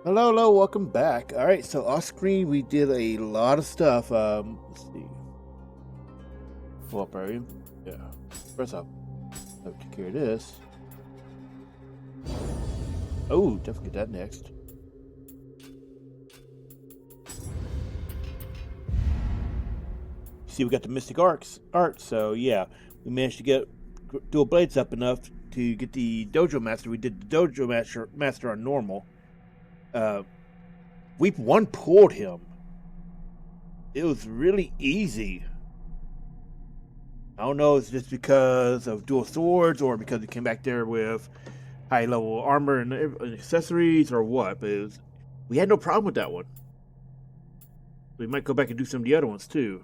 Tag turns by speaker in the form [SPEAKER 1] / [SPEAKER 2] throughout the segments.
[SPEAKER 1] Hello, hello, welcome back. All right, so off screen we did a lot of stuff. Let's see. Pull up our yeah. First off, I'll take care of this. Oh, definitely get that next. See, we got the Mystic Arts art, so yeah, we managed to get dual blades up enough to get the Dojo Master. We did the Dojo Master on normal. Weep 1 pulled him. It was really easy. I don't know if it's just because of dual swords or because he came back there with high level armor and accessories or what, but we had no problem with that one. We might go back and do some of the other ones too.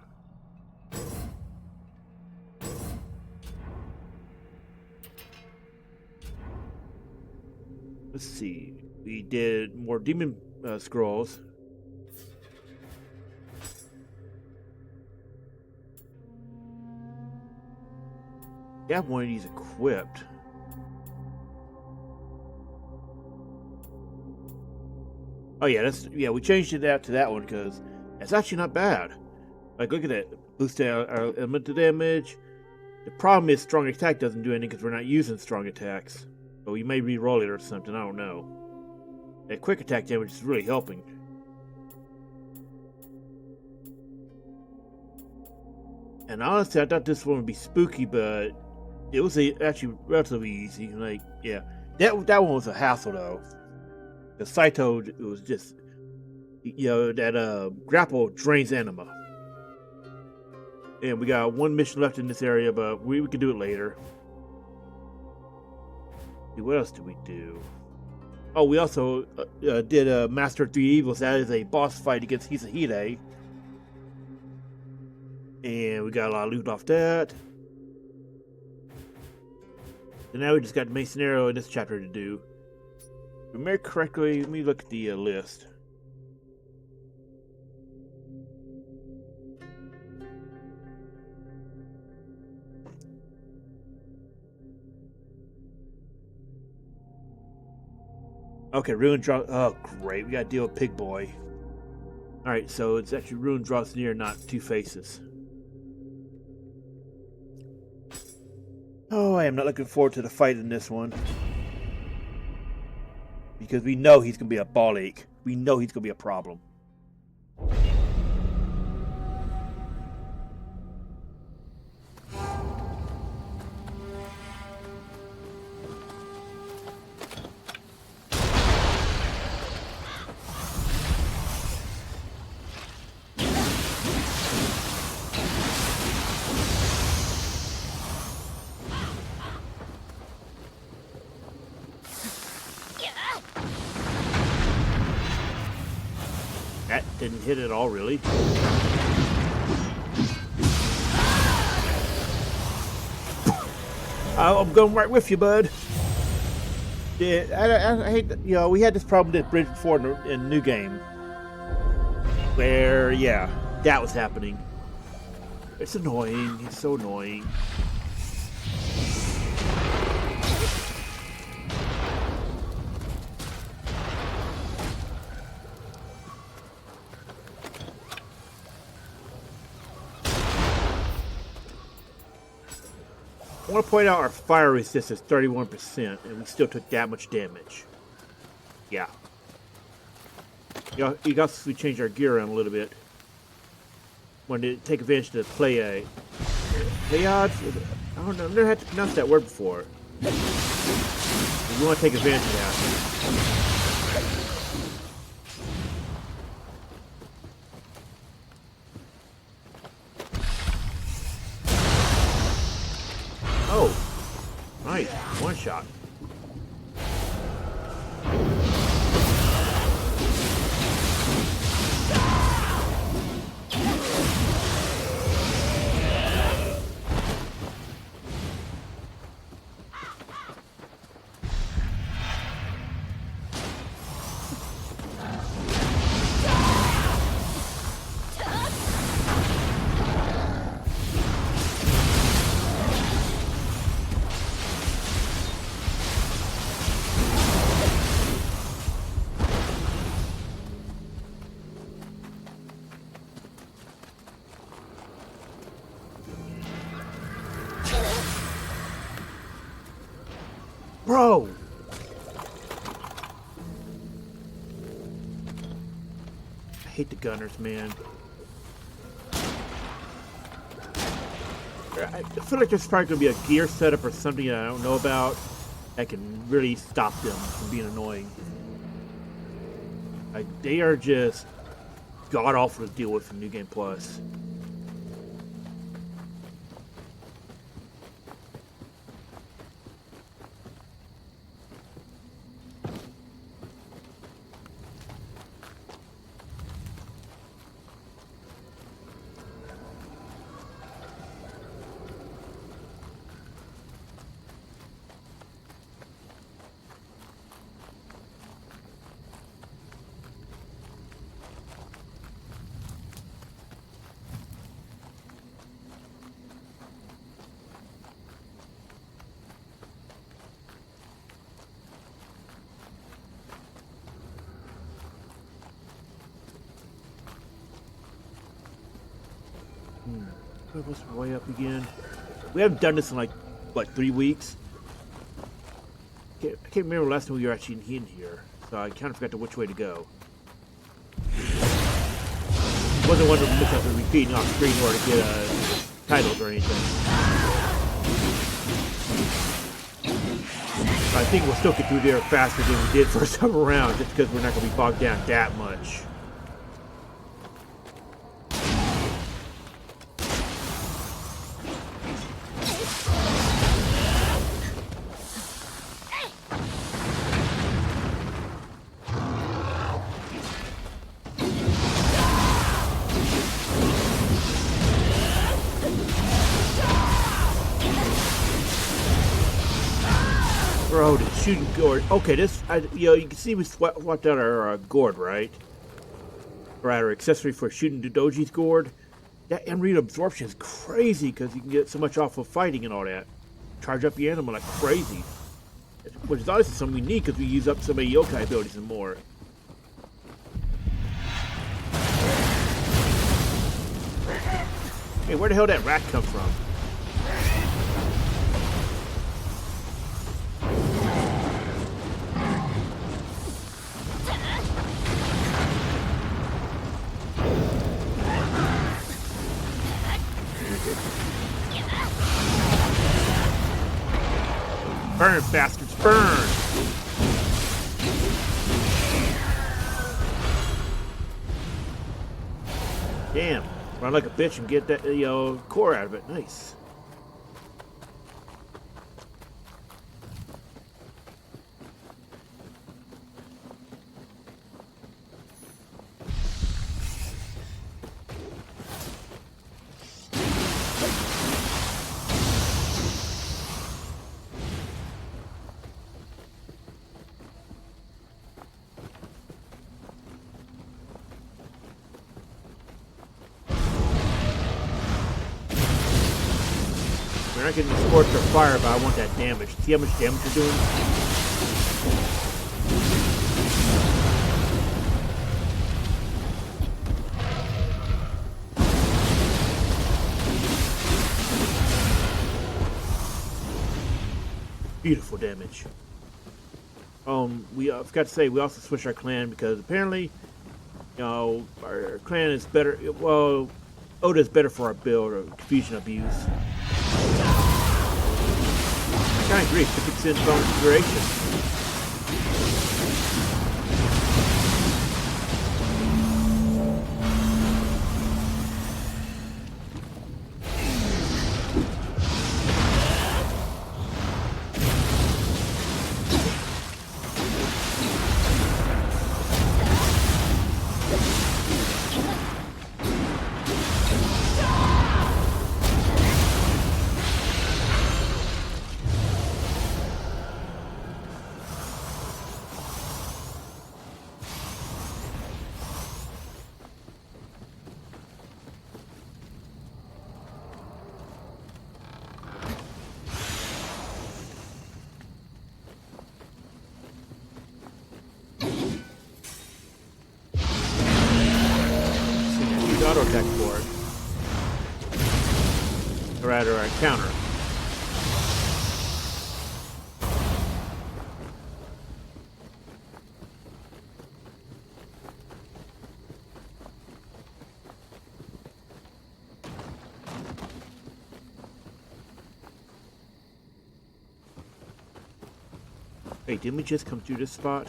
[SPEAKER 1] Let's see. We did more demon scrolls. We have one of these equipped. Oh yeah, we changed it out to that one because it's actually not bad. Like, look at it, boost our elemental damage. The problem is strong attack doesn't do anything because we're not using strong attacks. So we may re-roll it or something, I don't know. That quick attack damage is really helping. And honestly, I thought this one would be spooky, but it was actually relatively easy. Like, yeah, that one was a hassle though. The Saito, it was just, that grapple drains anima. And we got one mission left in this area, but we can do it later. What else did we do? Oh, we also did Master of Three Evils. That is a boss fight against Hisahide. And we got a lot of loot off that. And now we just got the main scenario in this chapter to do. If I remember correctly, let me look at the list. Okay, Ruin draw. Oh, great. We gotta deal with Pig Boy. Alright, so it's actually Ruin draws near, not Two Faces. Oh, I am not looking forward to the fight in this one. Because we know he's gonna be a ball ache. We know he's gonna be a problem. That didn't hit at all, really. I'm going right with you, bud. Yeah, I hate that, we had this problem at Bridge before in New Game. Where, yeah, that was happening. It's annoying. It's so annoying. I want to point out our fire resistance is 31%, and we still took that much damage. Yeah. You guys, we changed our gear around a little bit. Wanted to take advantage of the play odds. I don't know. I've never had to pronounce that word before. We want to take advantage of that. Oh, nice. One shot. Bro! I hate the gunners, man. I feel like there's probably going to be a gear setup or something that I don't know about that can really stop them from being annoying. Like, they are just god-awful to deal with in New Game Plus. What's way up again? We haven't done this in like, what, 3 weeks? I can't remember the last time we were actually in here, so I kind of forgot which way to go. Wasn't one to look up and repeating off screen or to get titles or anything. I think we'll still get through there faster than we did first time around, just because we're not going to be bogged down that much. Bro, the shooting gourd. Okay, this, you can see we swapped out our gourd, right? Right, our accessory for shooting the Doji's gourd. That Emerald absorption is crazy because you can get so much off of fighting and all that. Charge up your animal like crazy. Which is honestly something we need because we use up so many yokai abilities and more. Hey, where the hell did that rat come from? Burn, bastards, burn! Damn, run like a bitch and get that, core out of it. Nice. We're not getting scorched or fire, but I want that damage. See how much damage you're doing? Beautiful damage. We forgot to say we also switched our clan because apparently, our clan is better. Well, Oda is better for our build or confusion abuse. I agree, 50% bonus duration. Auto attack board. Or rather, a counter. Hey, didn't we just come through this spot?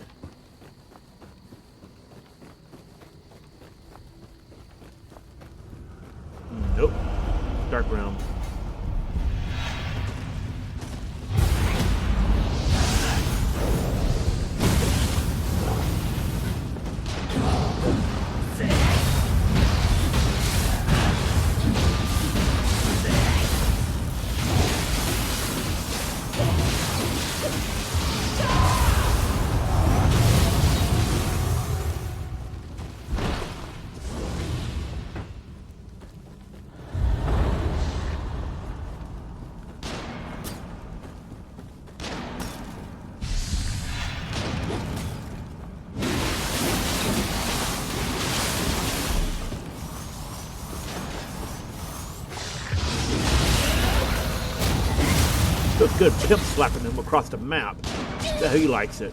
[SPEAKER 1] Nope. Dark realm. Feels good pimp slapping him across the map. That's how he likes it.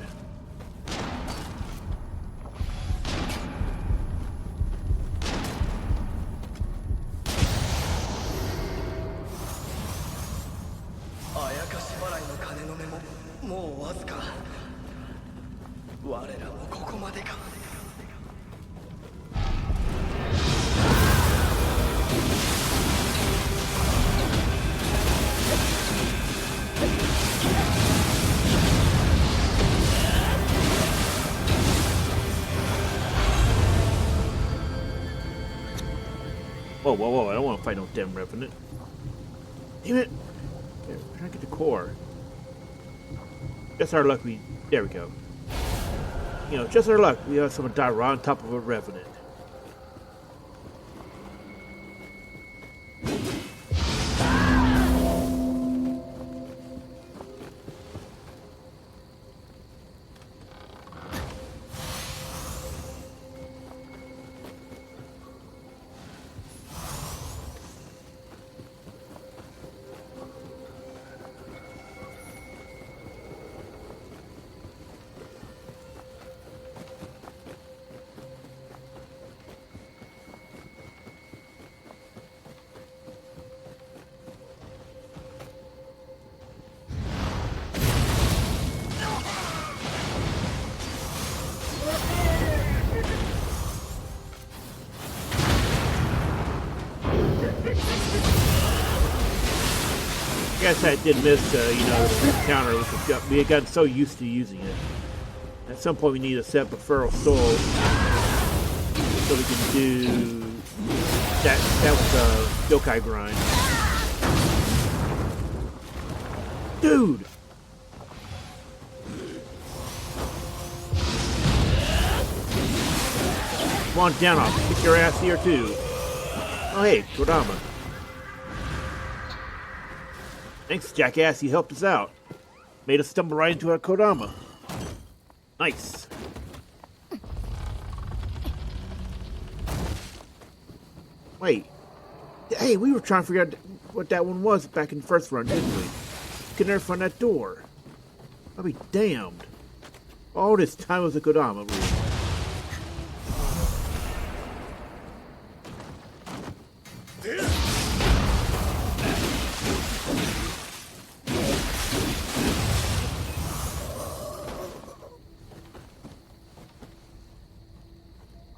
[SPEAKER 1] Whoa, whoa, whoa, I don't want to fight no damn revenant. Damn it! Here, we're trying to get the core. Just our luck there we go. You know, just our luck, we have someone die right on top of a revenant. I guess I did miss, you know, the counter. We had gotten so used to using it. At some point, we need to set up a feral soul so we can do that. That was a yokai grind, dude. Come on down, I'll kick your ass here too. Oh hey, Kodama. Thanks, jackass, you helped us out. Made us stumble right into a Kodama. Nice. Wait. Hey, we were trying to figure out what that one was back in the first run, didn't we? Could never find that door. I'll be damned. All this time was a Kodama room.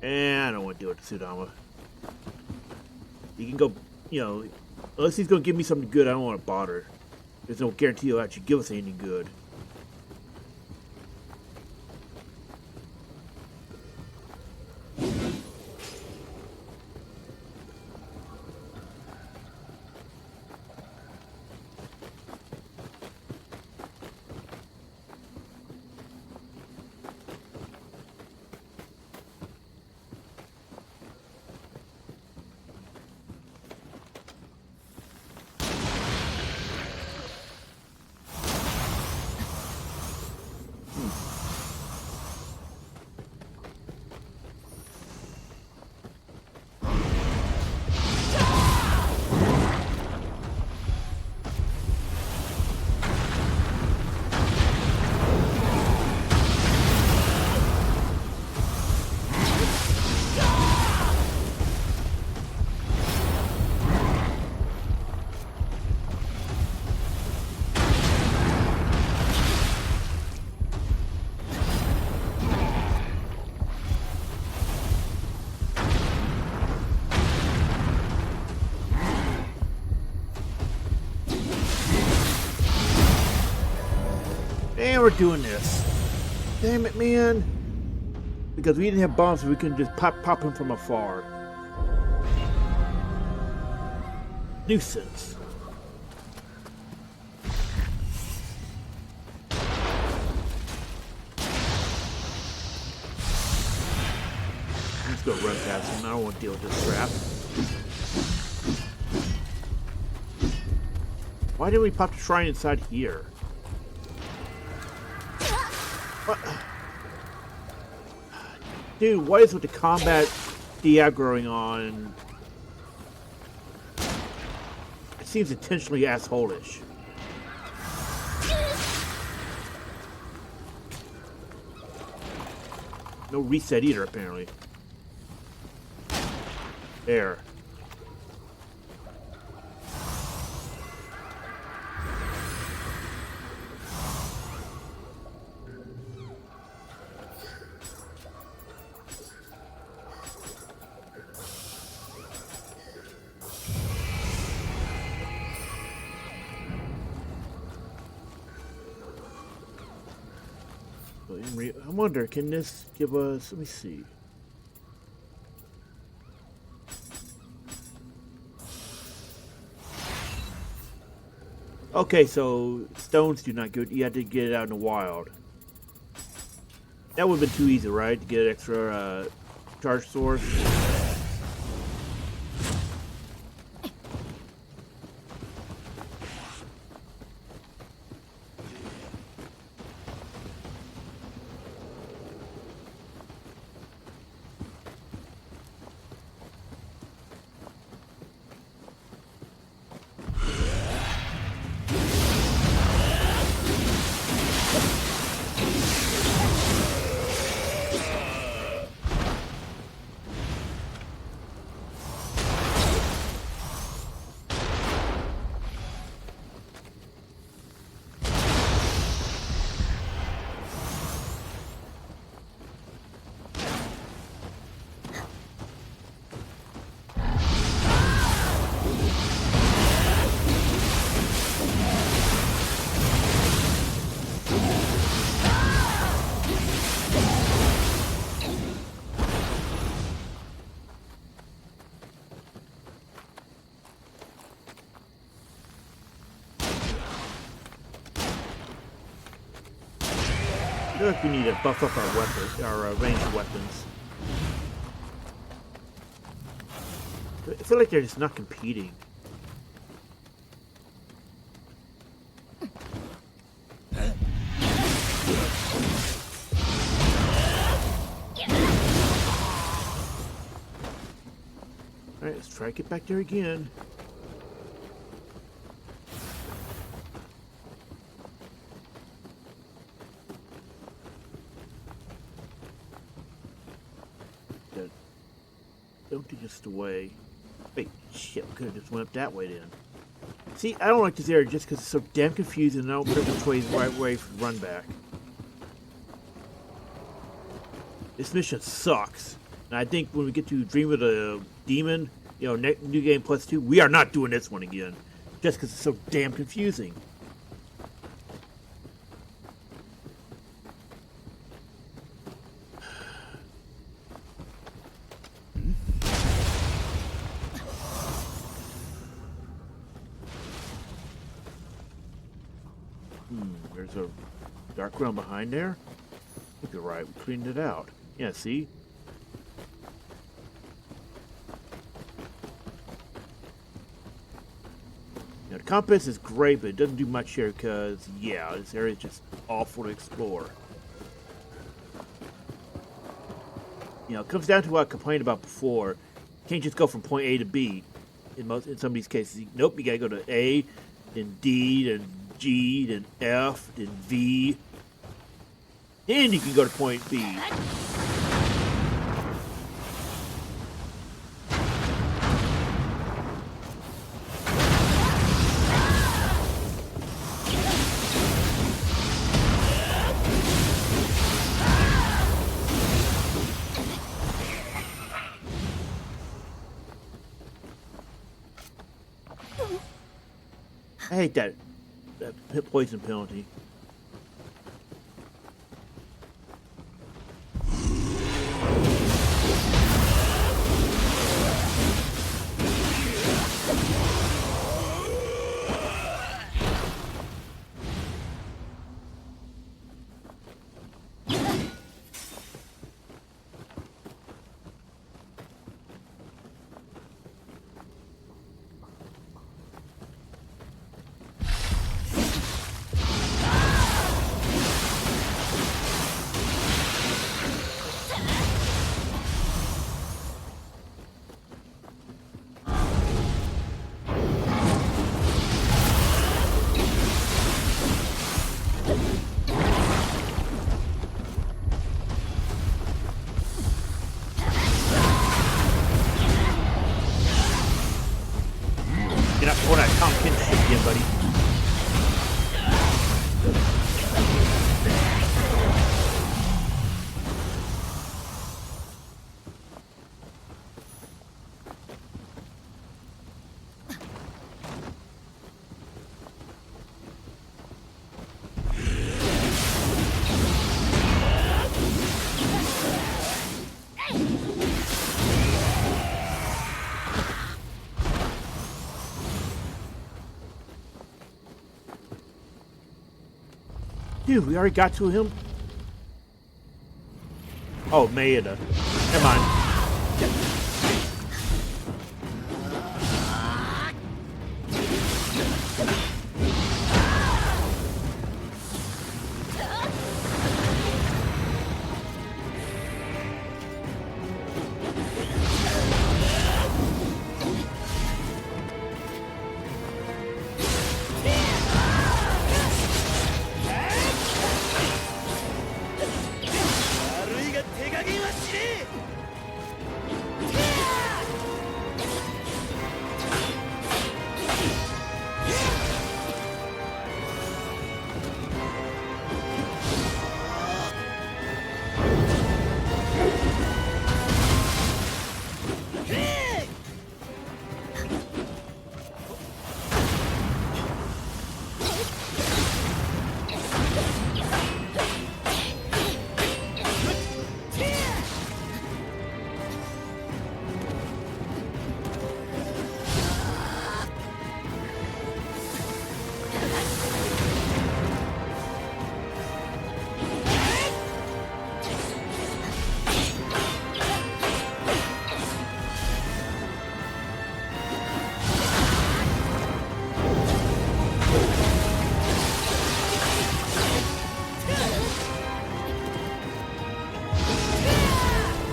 [SPEAKER 1] I don't want to deal with the Sudama. He can go, you know, unless he's going to give me something good, I don't want to bother. There's no guarantee he'll actually give us anything good. we're doing this. Damn it, man. Because we didn't have bombs, so we couldn't just pop him from afar. Nuisance. Let's go run past him. I don't want to deal with this crap. Why didn't we pop the shrine inside here? What? Dude, what is with the combat de-aggroing on? It seems intentionally asshole-ish. No reset either, apparently. There. I wonder, can this give us, let me see. Okay, so stones do not good. You had to get it out in the wild. That would have been too easy, right? To get an extra charge source. I feel like we need to buff up our weapons, our ranged weapons. I feel like they're just not competing. Alright, let's try to get back there again. Don't do this away. Wait, shit, we could have just went up that way then. See, I don't like this area just because it's so damn confusing and I don't know which way is the right way for the run back. This mission sucks. And I think when we get to Dream of the Demon, you know, New Game Plus 2, we are not doing this one again. Just because it's so damn confusing. There's a dark ground behind there. I think you're right. We cleaned it out. Yeah, see? Now, the compass is great, but it doesn't do much here because, yeah, this area is just awful to explore. You know, it comes down to what I complained about before. You can't just go from point A to B. In some of these cases, nope, you gotta go to A, then D, then G, then F, then V. Then you can go to point B. I hate that poison penalty. Dude, we already got to him? Oh, Maeda. Come on.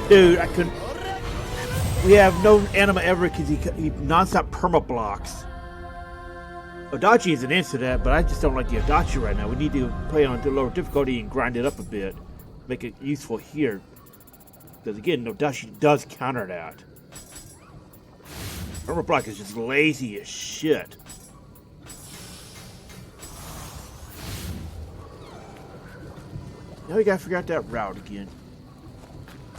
[SPEAKER 1] Dude, I couldn't. We have no anima ever because he non-stop perma blocks. Adachi is an answer to that, but I just don't like the Adachi right now. We need to play on to lower difficulty and grind it up a bit, make it useful here. Because again, Adachi does counter that. Perma block is just lazy as shit. Now we gotta figure out that route again.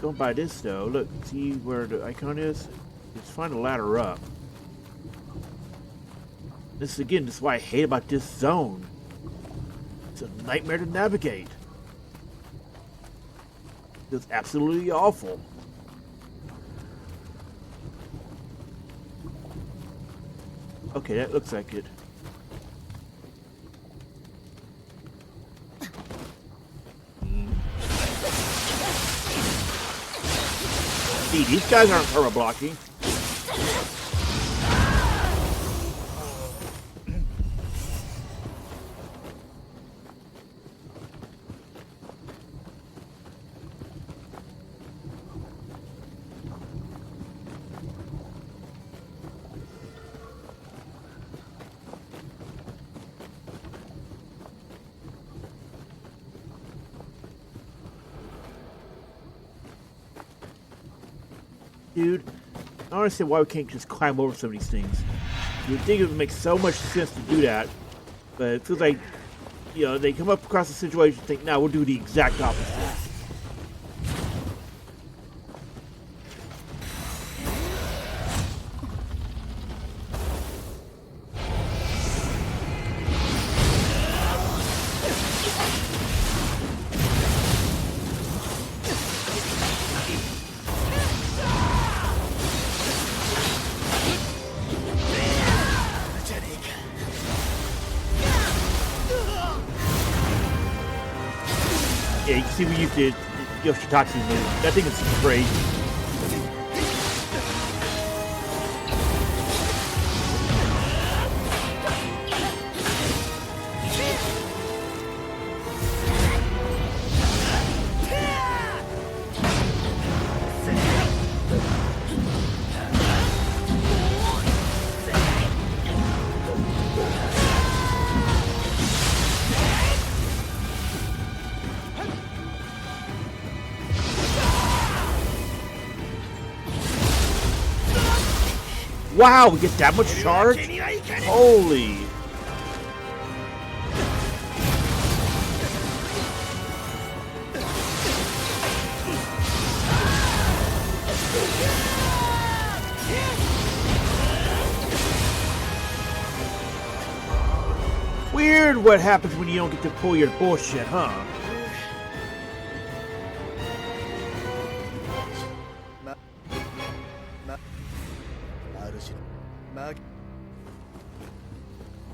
[SPEAKER 1] Going by this though, look, see where the icon is? Let's find a ladder up. This is why I hate about this zone. It's a nightmare to navigate. It's absolutely awful. Okay, that looks like it. See, these guys aren't perma blocking. Dude, I don't understand why we can't just climb over some of these things. You'd think it would make so much sense to do that, but it feels like, you know, they come up across a situation and think, no, we'll do the exact opposite. Yeah, you can see we used the Yoshitatsu move. That thing is crazy. Wow, we get that much charge? Holy. Weird what happens when you don't get to pull your bullshit, huh?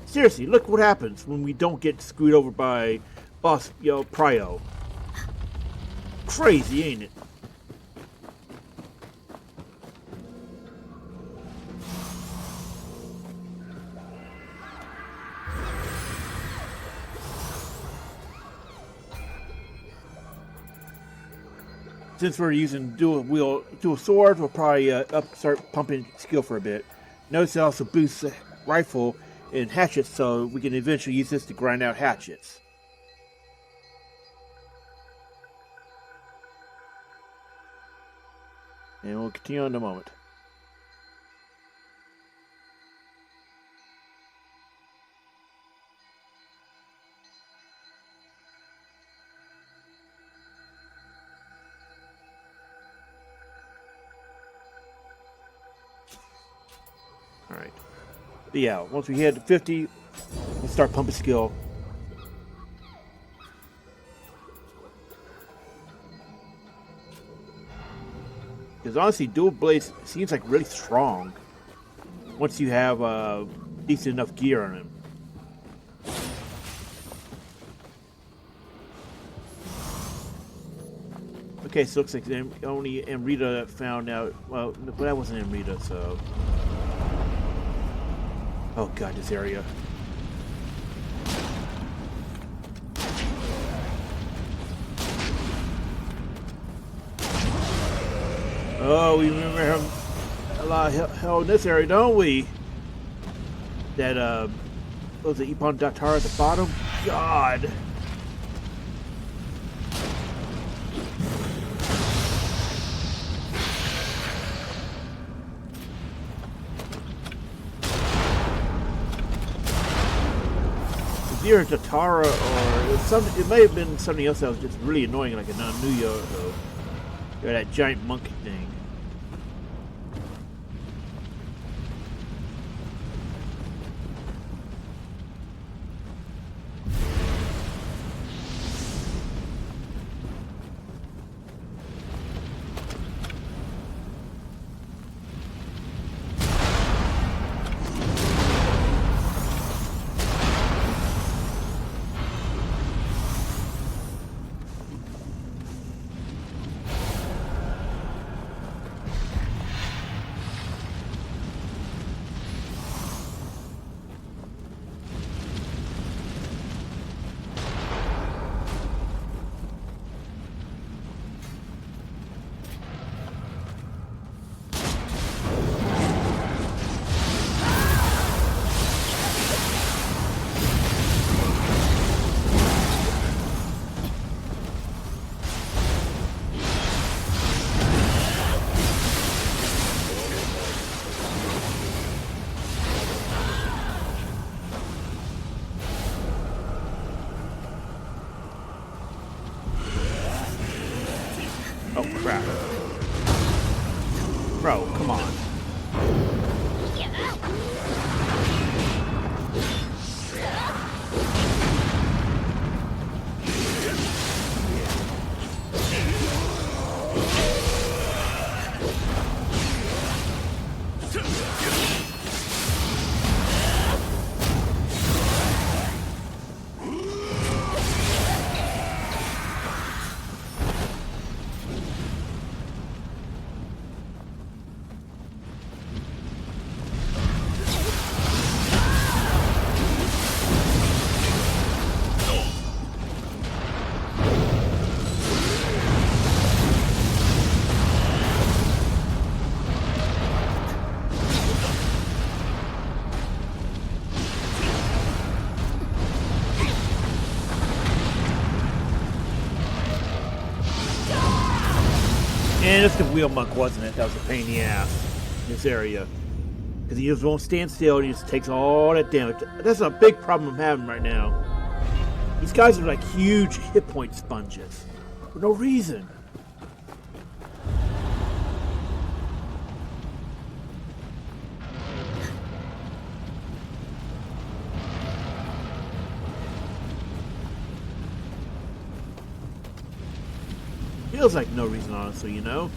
[SPEAKER 1] Seriously, look what happens when we don't get screwed over by boss, yo, Prio. Crazy, ain't it? Since we're using dual swords, we'll probably start pumping skill for a bit. Notice it also boosts the rifle and hatchets, so we can eventually use this to grind out hatchets. And we'll continue in a moment. Alright. Yeah, once we hit 50, we'll start pumping skill. Because honestly, dual blades seems like really strong once you have decent enough gear on them. Okay, so it looks like only Amrita found out. Well, that wasn't Amrita, so. Oh god, this area. Oh, we remember him a lot of hell in this area, don't we? That, was it Ippon Daidara at the bottom? God! It's either Daidara or it may have been something else that was just really annoying, like a Nioh, or that giant monkey thing. Oh crap. Bro, come on. And it's the wheel monk, wasn't it? That was a pain in the ass in this area. Because he just won't stand still and he just takes all that damage. That's a big problem I'm having right now. These guys are like huge hit point sponges. For no reason. Feels like no reason, honestly, you know?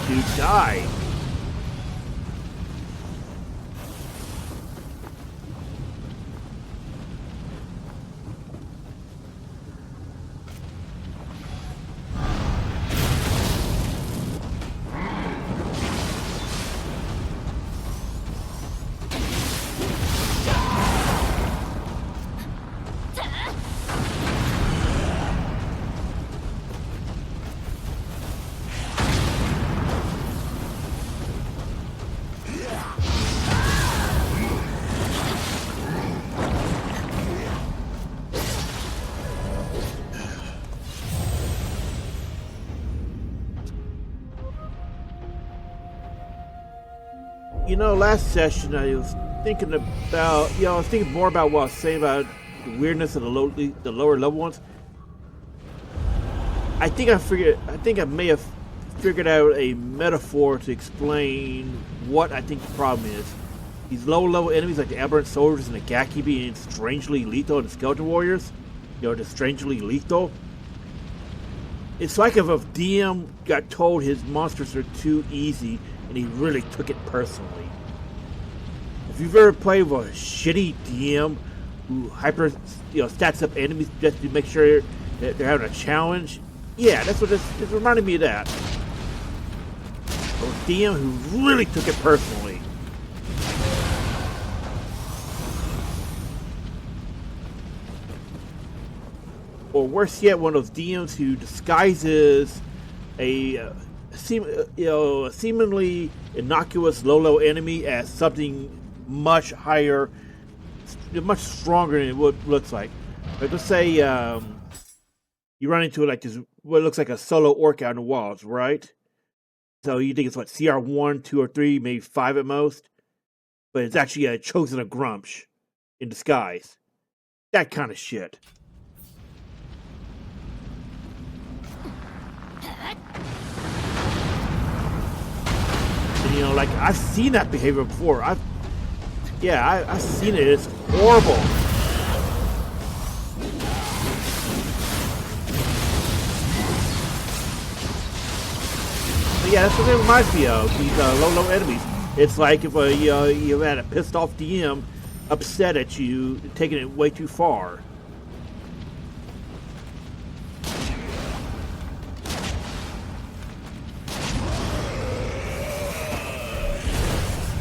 [SPEAKER 1] Dude, die. You know, last session I was thinking about, I was thinking more about what I was saying about the weirdness of the lower level ones. I think I may have figured out a metaphor to explain what I think the problem is. These lower level enemies like the aberrant soldiers and the Gaki being strangely lethal, and the skeleton warriors, they're strangely lethal. It's like if a DM got told his monsters are too easy and he really took it personally. If you've ever played with a shitty DM who stats up enemies just to make sure that they're having a challenge, yeah, that's what it's reminding me of that. A DM who really took it personally. Or worse yet, one of those DMs who disguises a seemingly innocuous low enemy as something much higher, much stronger than what it looks like. Like, let's say you run into like this, what looks like a solo orc out in the walls, right? So you think it's what, CR 1, 2, or 3, maybe 5 at most, but it's actually a chosen a Grumsh in disguise. That kind of shit. And, like, I've seen that behavior before. I've seen it. It's horrible. But yeah, that's what it reminds me of. These low enemies. It's like if you had a pissed off DM upset at you, taking it way too far.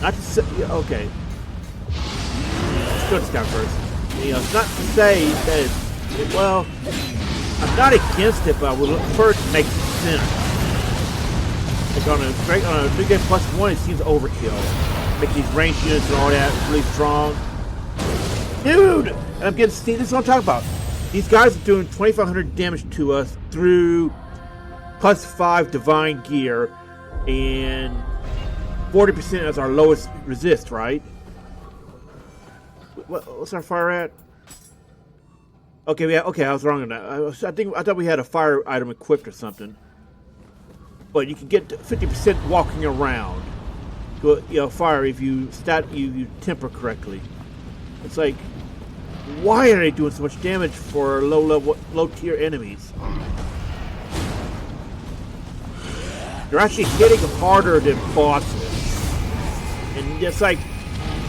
[SPEAKER 1] Not to say, okay. Let's go to this guy first. It's not to say that well, I'm not against it, but I would prefer it to make sense. Like on a big game +1, it seems overkill. Making these ranged units and all that really strong. Dude! And I'm getting, see, this is what I'm talking about. These guys are doing 2,500 damage to us through +5 divine gear and 40% as our lowest resist, right? What's our fire at? Okay, I was wrong on that. I thought we had a fire item equipped or something. But you can get 50% walking around. Fire if you temper correctly. It's like, why are they doing so much damage for low tier enemies? They're actually hitting harder than bosses. And it's like,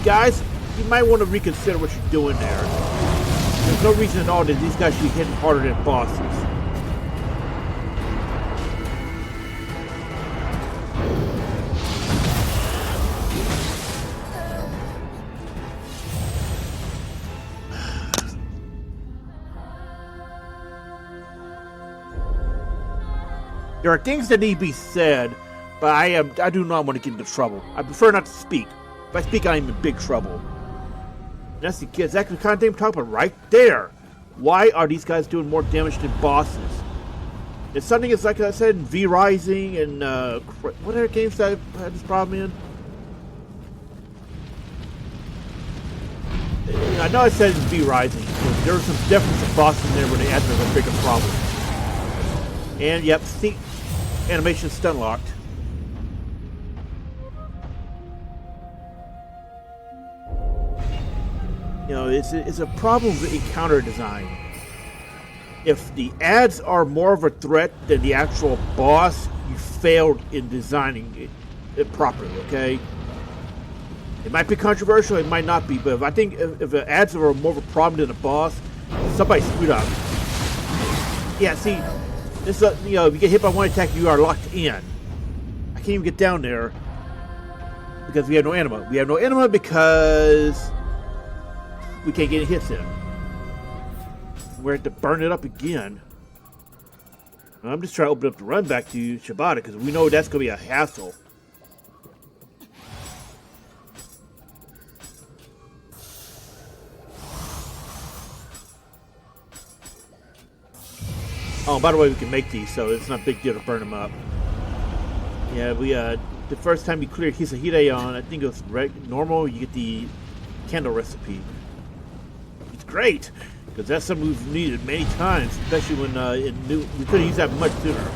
[SPEAKER 1] guys, you might want to reconsider what you're doing there. There's no reason at all that these guys should be hitting harder than bosses. There are things that need to be said, but I do not want to get into trouble. I prefer not to speak. If I speak, I'm in big trouble. And that's exactly the kind of thing I'm talking about right there. Why are these guys doing more damage than bosses? It's something that's like I said in V Rising and what other games that I had this problem in? I know I said in V Rising, but there were some definitely some bosses in there where they had a bigger problem. And yep, see, animation stun locked. It's a problem with encounter design. If the ads are more of a threat than the actual boss, you failed in designing it properly, okay? It might be controversial, it might not be, but if I think if the ads are more of a problem than a boss, somebody screwed up. Yeah, see, this if you get hit by one attack, you are locked in. I can't even get down there because we have no anima. We have no anima because we can't get any hits in. We're going to burn it up again. I'm just trying to open up the run back to Shibata because we know that's going to be a hassle. Oh, by the way, we can make these, so it's not a big deal to burn them up. Yeah, we the first time you clear Hisahide on, I think it was normal, you get the candle recipe. It's great, because that's something we've needed many times, especially when we could have used that much sooner.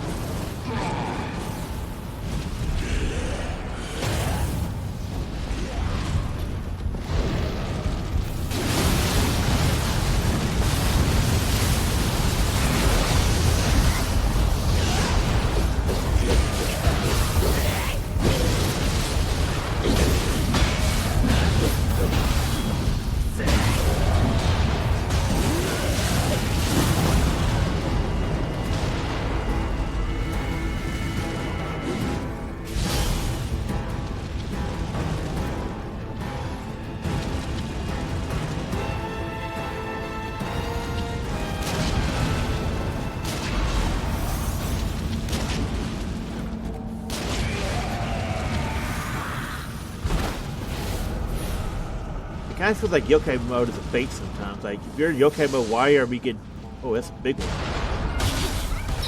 [SPEAKER 1] It kind of feels like yokai mode is a bait sometimes. Like, if you're in yokai mode, why are we getting... Oh, that's a big one.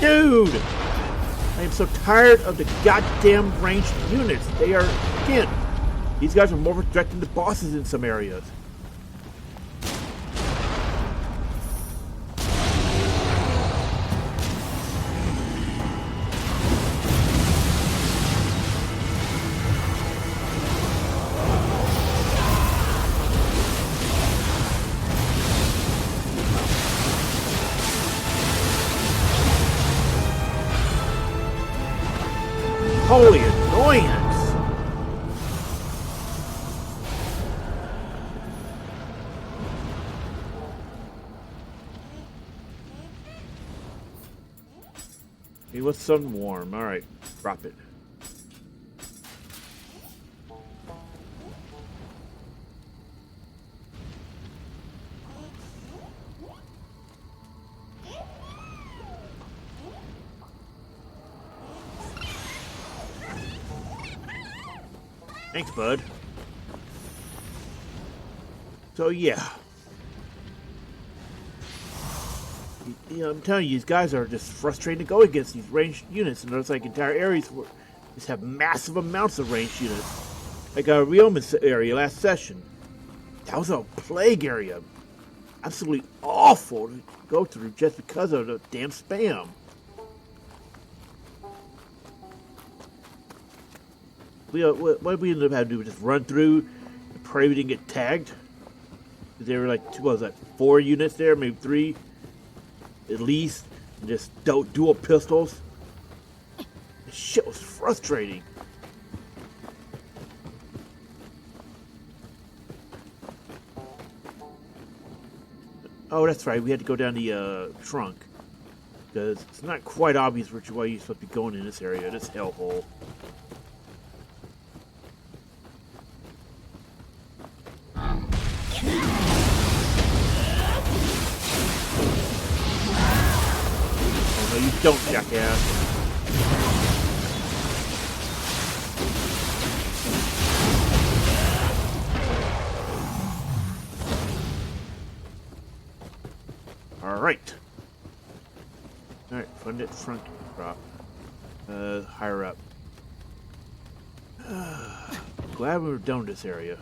[SPEAKER 1] Dude! I am so tired of the goddamn ranged units. They are... Again, these guys are more of a threat than the bosses in some areas. Holy annoyance! He was sun warm. Alright, drop it. Thanks, bud. So, yeah. I'm telling you, these guys are just frustrating to go against these ranged units. And there's like entire areas where just have massive amounts of ranged units. Like Ryomen's area last session. That was a plague area. Absolutely awful to go through just because of the damn spam. What we ended up having to do was just run through and pray we didn't get tagged. There were like, what was that, 4 units there, maybe 3 at least, and just dual pistols. This shit was frustrating. Oh, that's right, we had to go down the trunk. Because it's not quite obvious which way you're supposed to be going in this area, this hellhole. Oh, no, you don't, jackass. Alright. Alright, fund it front drop. Higher up. Glad we were done with this area.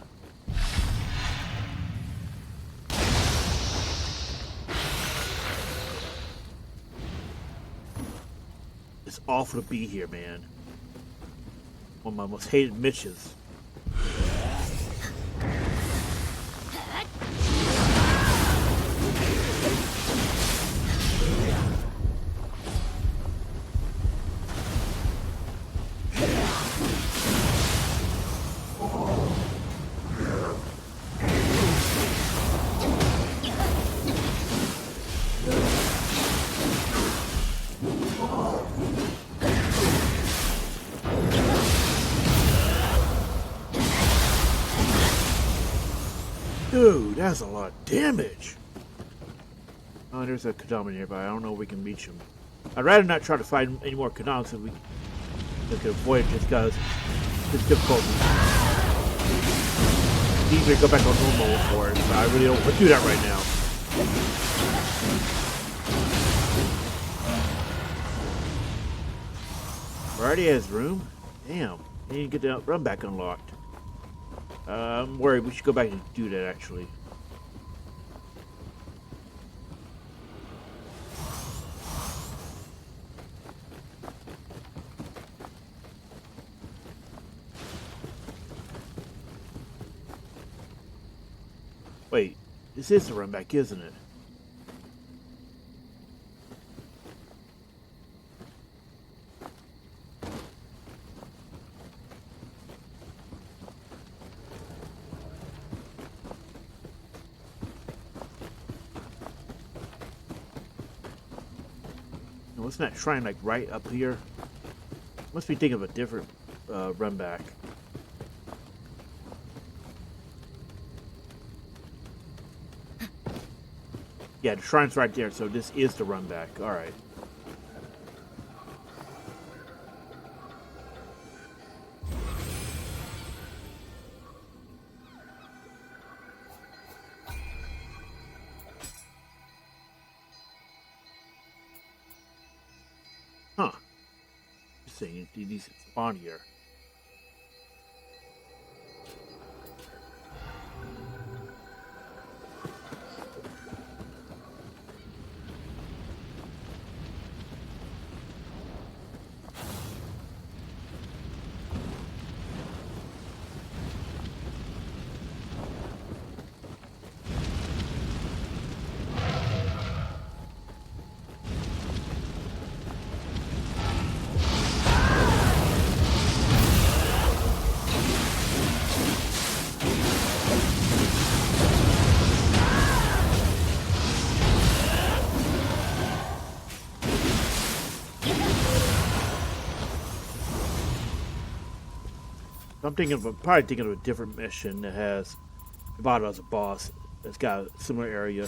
[SPEAKER 1] It's awful to be here, man. One of my most hated missions. That's a lot of damage. Oh, there's a Kodama nearby. I don't know if we can reach him. I'd rather not try to fight any more Kodamas so we can avoid it just because it's difficult. Easier to go back on normal for it, but I really don't want to do that right now. Already has room? Damn. I need to get the run back unlocked. I'm worried we should go back and do that actually. Wait, this is the run back, isn't it? No, isn't that shrine like right up here? Must be thinking of a different run back. Yeah, the shrine's right there, so this is the run back. Alright. Huh. Just saying, these spawn here. I'm probably thinking of a different mission that has Shibata as a boss. That's got a similar area.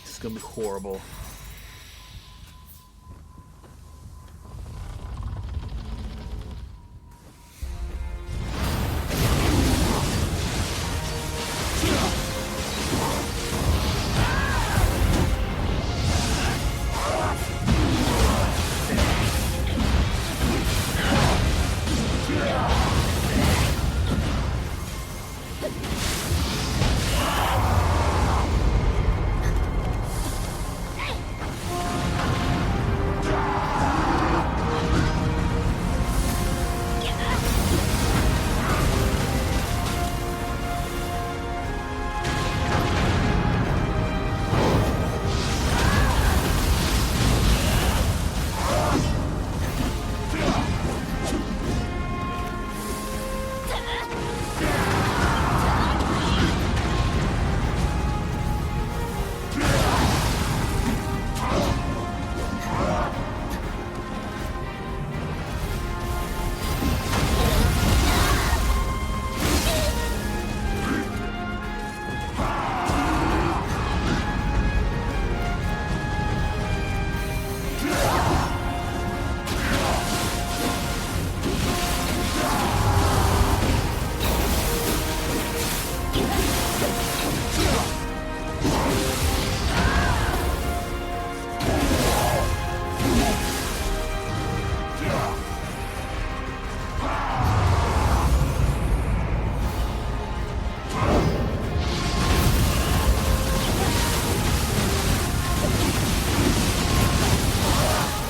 [SPEAKER 1] This is gonna be horrible.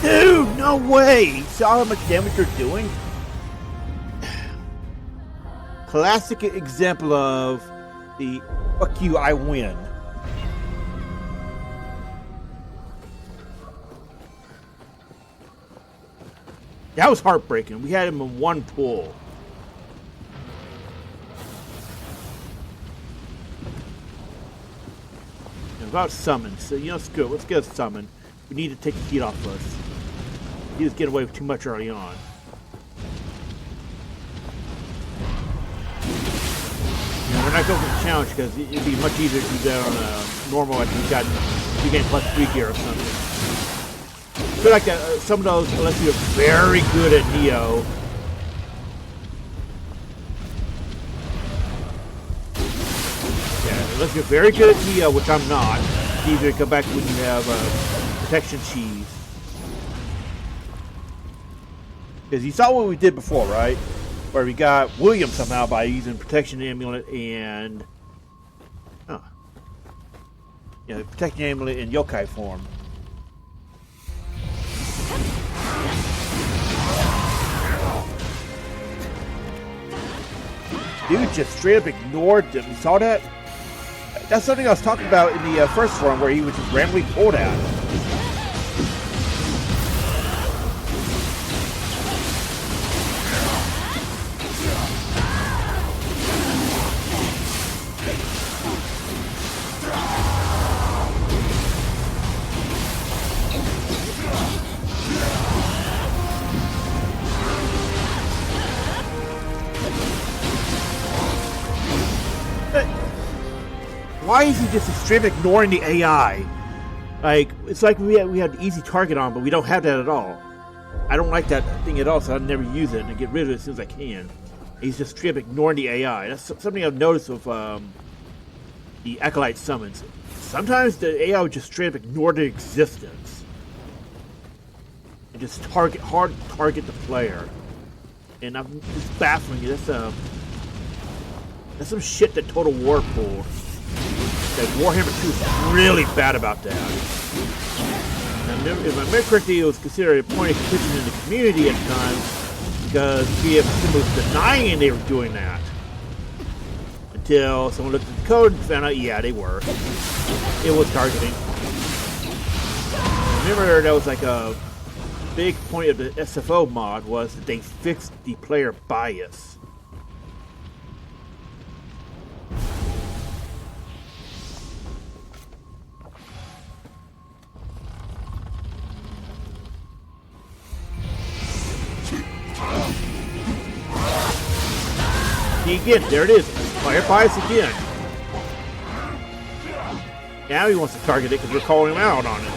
[SPEAKER 1] Dude, no way! You saw how much damage you're doing? Classic example of the fuck you, I win. That was heartbreaking. We had him in one pull. about summons. So, you know, screw it. Let's get a summon. We need to take the heat off us. He was getting away with too much early on. We're not going for the challenge because it'd be much easier to do that on a normal like you got 2 game plus 3 gear or something. I feel like that, some of those, unless you're very good at Nioh, unless you're very good at Nioh, which I'm not, it's easier to come back when you have protection cheese. Because you saw what we did before, right? Where we got William somehow by using protection amulet and protection amulet in yokai form. Dude just straight up ignored them. You saw that? That's something I was talking about in the first form where he was just randomly pulled at. Why is he just straight ignoring the AI? Like, it's like we had easy target on, but we don't have that at all. I don't like that thing at all, so I never use it and get rid of it as soon as I can. He's just straight ignoring the AI. That's something I've noticed with the Acolyte summons. Sometimes the AI would just straight up ignore their existence and just hard target the player. And I'm just baffling you. That's some shit that Total War pulled. That Warhammer 2 is really bad about that. And if I remember correctly, it was considered a point of contention in the community at the time because PFSim was denying they were doing that. Until someone looked at the code and found out, yeah, they were. It was targeting. I remember that was like a big point of the SFO mod was that they fixed the player bias. Again, there it is. Player bias again. Now he wants to target it because we're calling him out on it.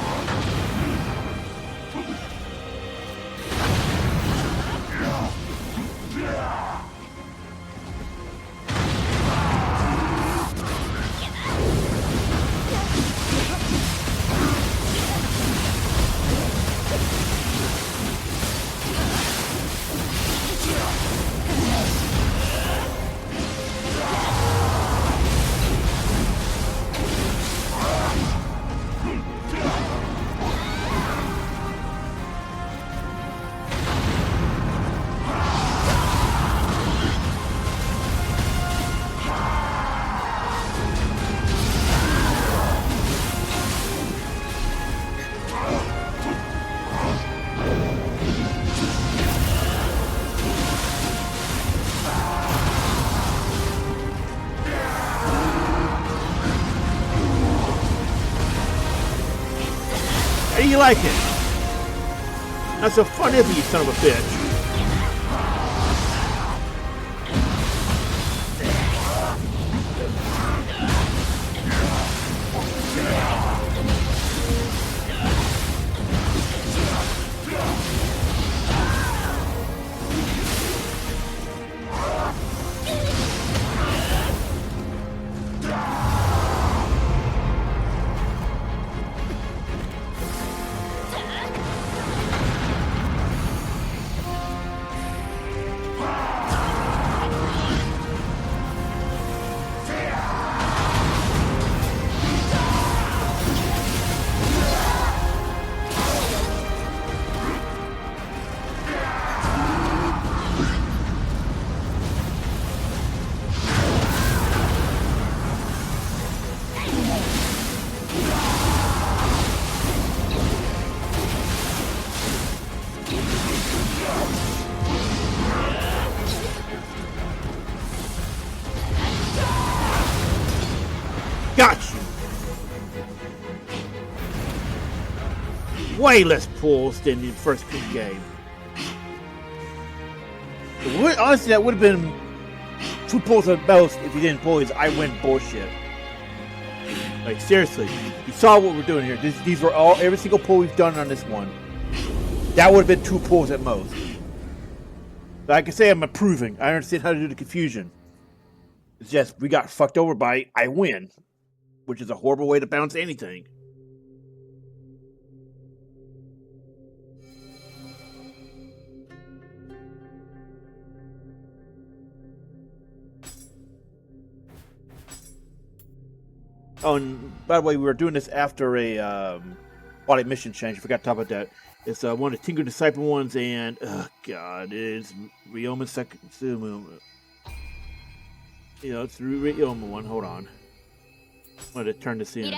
[SPEAKER 1] How do you like it? Not so fun, is it, you son of a bitch? Got you. way less pulls than the first game. Honestly, that would have been 2 pulls at most if you didn't pull his I win bullshit. Like, seriously, you saw what we're doing here. These were every single pull we've done on this one. That would have been 2 pulls at most. But I can say I'm improving. I understand how to do the confusion. It's just, we got fucked over by I win, which is a horrible way to bounce anything. Oh, and by the way, we were doing this after a Twilight mission change. I forgot to talk about that. It's one of the Tinker Disciple ones, and oh god, it's Ryomen's second. You know, it's Ryomen one. Hold on, I'm gonna turn this in.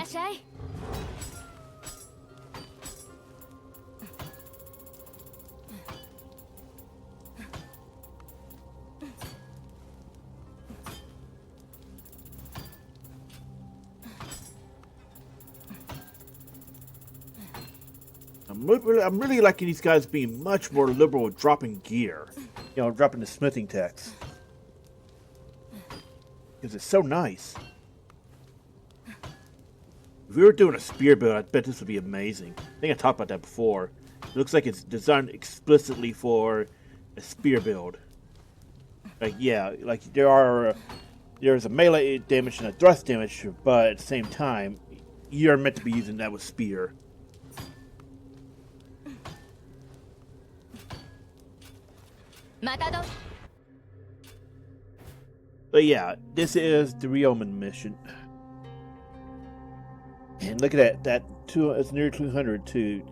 [SPEAKER 1] I'm really liking these guys being much more liberal with dropping gear. You know, dropping the smithing text. Because it's so nice. If we were doing a spear build, I bet this would be amazing. I think I talked about that before. It looks like it's designed explicitly for a spear build. Like, yeah, like there's a melee damage and a thrust damage, but at the same time, you're meant to be using that with spear. But yeah, this is the Ryomen mission. And look at that. It's near 200 too.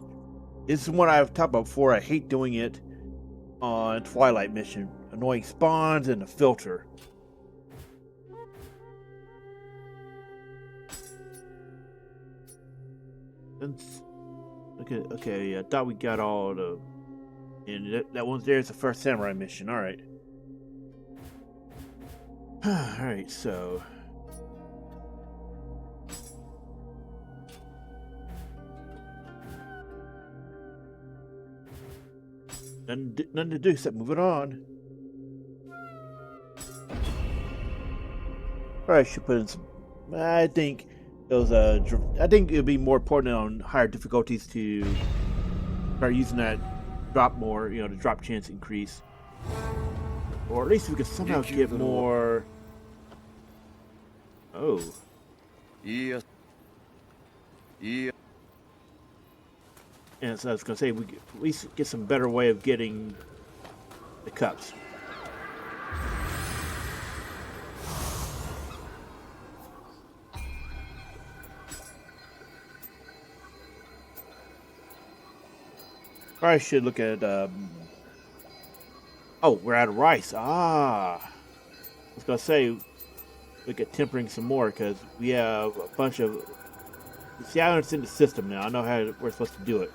[SPEAKER 1] This is one I've talked about before. I hate doing it on Twilight mission. Annoying spawns and the filter. Okay, I thought we got all the... And that one there is the first samurai mission. Alright. Alright, so... Nothing to do except move it on. Alright, I should put in some... I think it would be more important on higher difficulties to start using that drop more, you know, the drop chance increase. Or at least we could somehow get more... Oh.
[SPEAKER 2] Yeah.
[SPEAKER 1] And so I was going to say, we could at least get some better way of getting the cups. I should look at, oh, we're out of rice. I was going to say, look at tempering some more, because we have a bunch of... See how it's in the system now. I know how we're supposed to do it.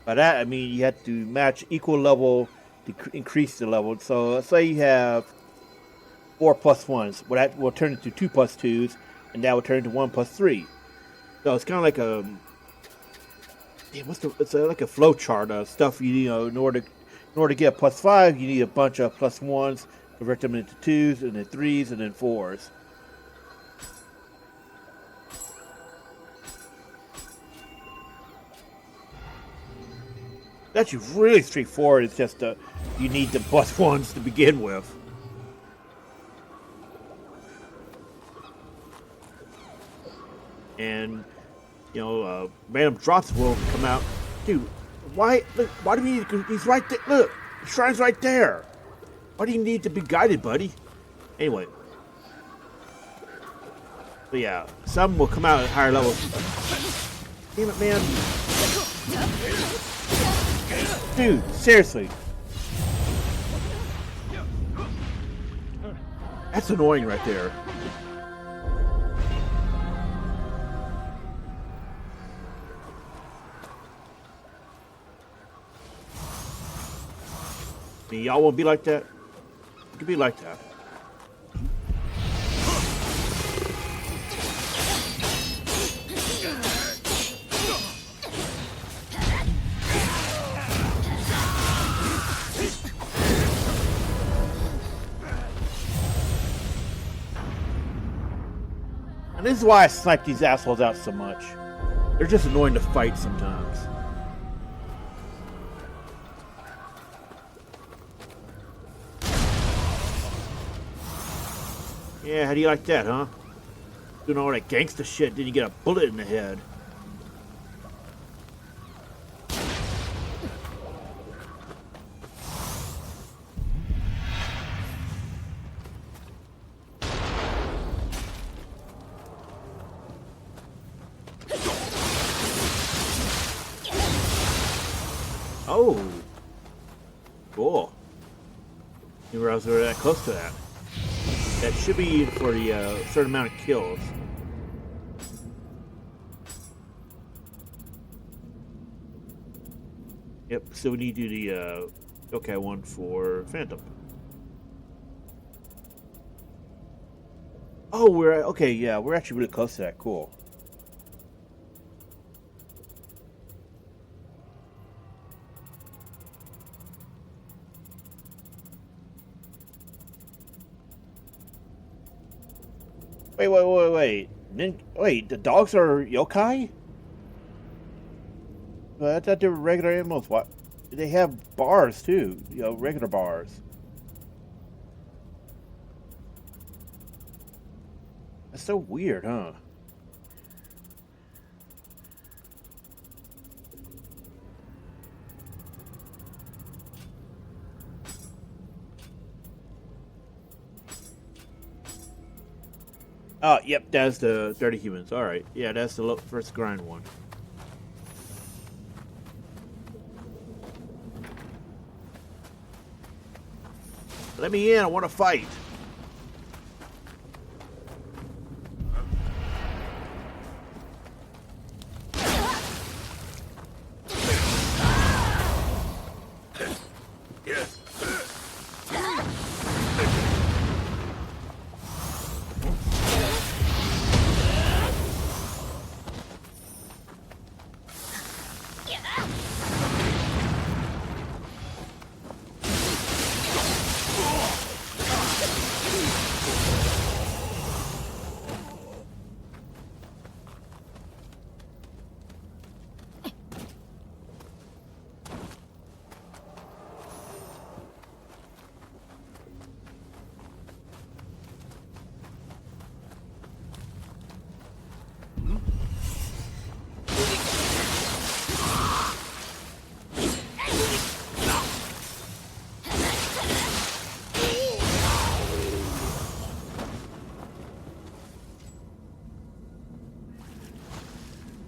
[SPEAKER 1] By that, I mean you have to match equal level to increase the level. So let's say you have 4 plus 1s. Well, that will turn into 2 plus 2s, and that will turn into 1 plus 3. So it's kind of like a... It's like a flow chart of stuff you know. In order to get a plus 5, you need a bunch of plus 1s, convert them into 2s, and then 3s, and then 4s. That's really straightforward. It's just you need the plus 1s to begin with. And you know, random drops will come out. Dude, why? Look, why do we need? He's right there. Look, the shrine's right there. Why do you need to be guided, buddy? Anyway, but yeah, some will come out at higher levels. Damn it, man! Dude, seriously. That's annoying right there. I mean, y'all won't be like that? You can be like that. And this is why I snipe these assholes out so much. They're just annoying to fight sometimes. Yeah, how do you like that, huh? Doing all that gangster shit, then you get a bullet in the head. Oh. Cool. You realize we were that close to that. That should be for the certain amount of kills. Yep, so we need to do the okay one for Phantom. Oh, we're okay, yeah, we're actually really close to that. Cool. Wait. Wait, the dogs are yokai? Well, I thought they were regular animals. What? They have bars too, you know, regular bars. That's so weird, huh? Oh, yep, that's the Dirty Humans. Alright, yeah, that's the first grind one. Let me in, I want to fight.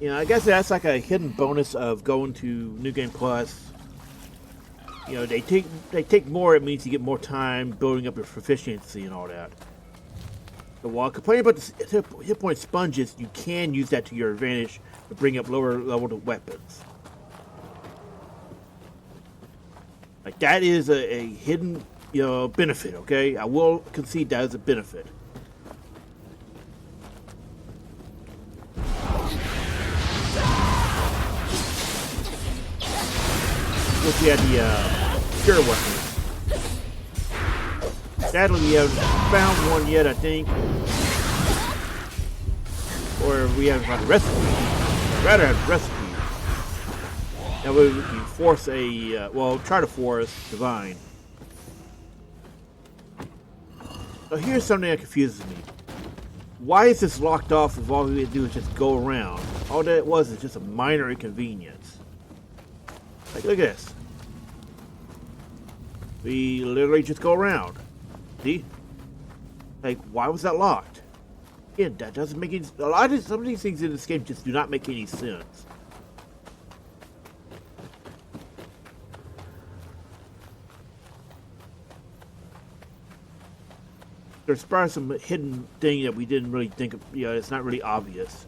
[SPEAKER 1] You know, I guess that's like a hidden bonus of going to New Game Plus. You know, they take more. It means you get more time building up your proficiency and all that. So while complaining about the hit point sponges, you can use that to your advantage to bring up lower level weapons. Like that is a hidden, you know, benefit. Okay, I will concede that is a benefit. Once you had the pure weapons. Sadly, we haven't found one yet, I think. Or we haven't found a recipe. I'd rather have a recipe. That way we can force a, well, try to force Divine. So here's something that confuses me. Why is this locked off if all we had to do is just go around? All that was is just a minor inconvenience. Like, look at this. We literally just go around. See? Like, why was that locked? Again, that doesn't make any... some of these things in this game just do not make any sense. There's probably some hidden thing that we didn't really think of. You know, it's not really obvious.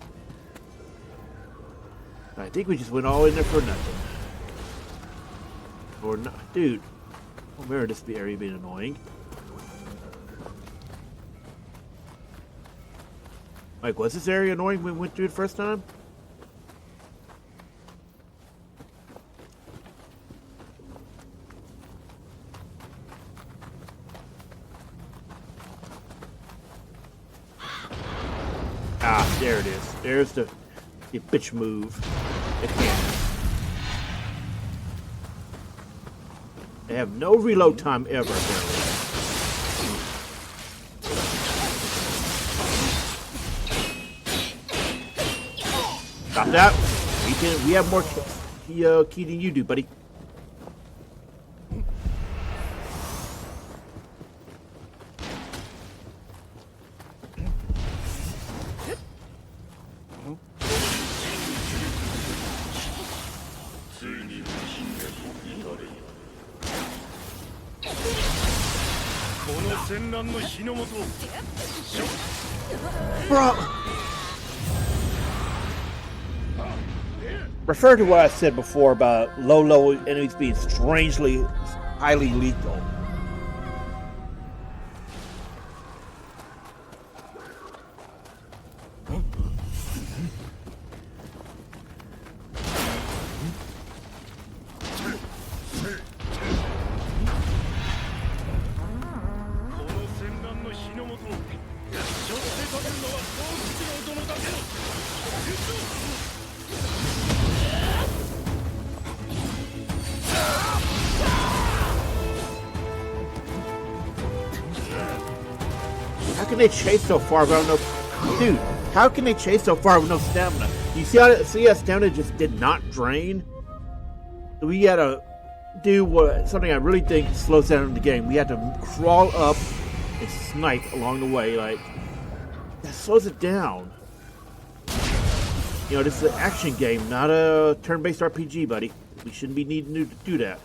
[SPEAKER 1] I think we just went all in there for nothing. Or not, dude. Oh, remember this area being annoying. Like, was this area annoying when we went through it the first time? Ah, there it is. There's the bitch move. It can't. They have no reload time ever, apparently. Stop that. We have more key than you do, buddy. Bro, refer to what I said before about low enemies being strangely highly lethal. How can they chase so far without no... Dude, how can they chase so far with no stamina? You see how stamina just did not drain? We had to do something I really think slows down the game. We had to crawl up and snipe along the way. Like, that slows it down. You know, this is an action game, not a turn-based RPG, buddy. We shouldn't be needing to do that.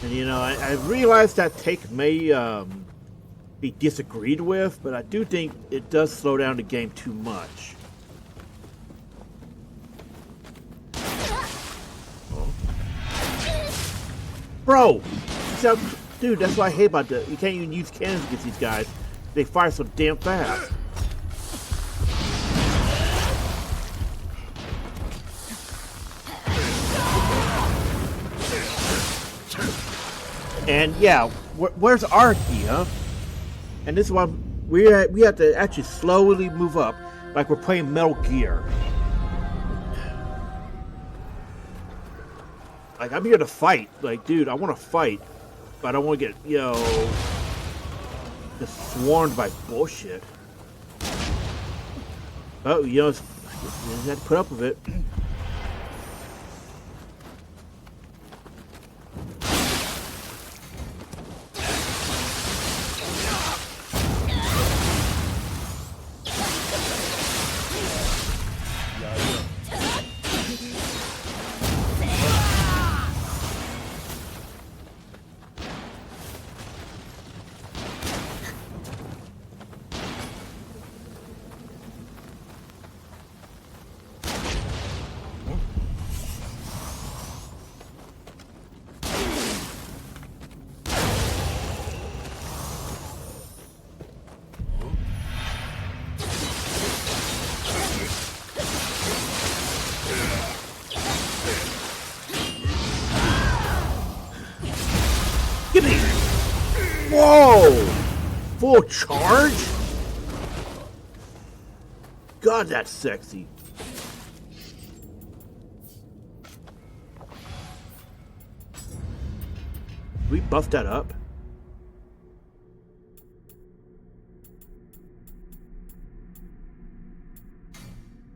[SPEAKER 1] And you know, I realize that take may be disagreed with, but I do think it does slow down the game too much. Bro! Dude, that's what I hate about that. You can't even use cannons against these guys. They fire so damn fast. And yeah, where's our key, huh? And this is why we have to actually slowly move up, like we're playing Metal Gear. Like, I'm here to fight. Like, dude, I want to fight, but I don't want to get, you know, just swarmed by bullshit. Oh, you know, you have to put up with it. Whoa! Full charge? God, that's sexy. We buffed that up?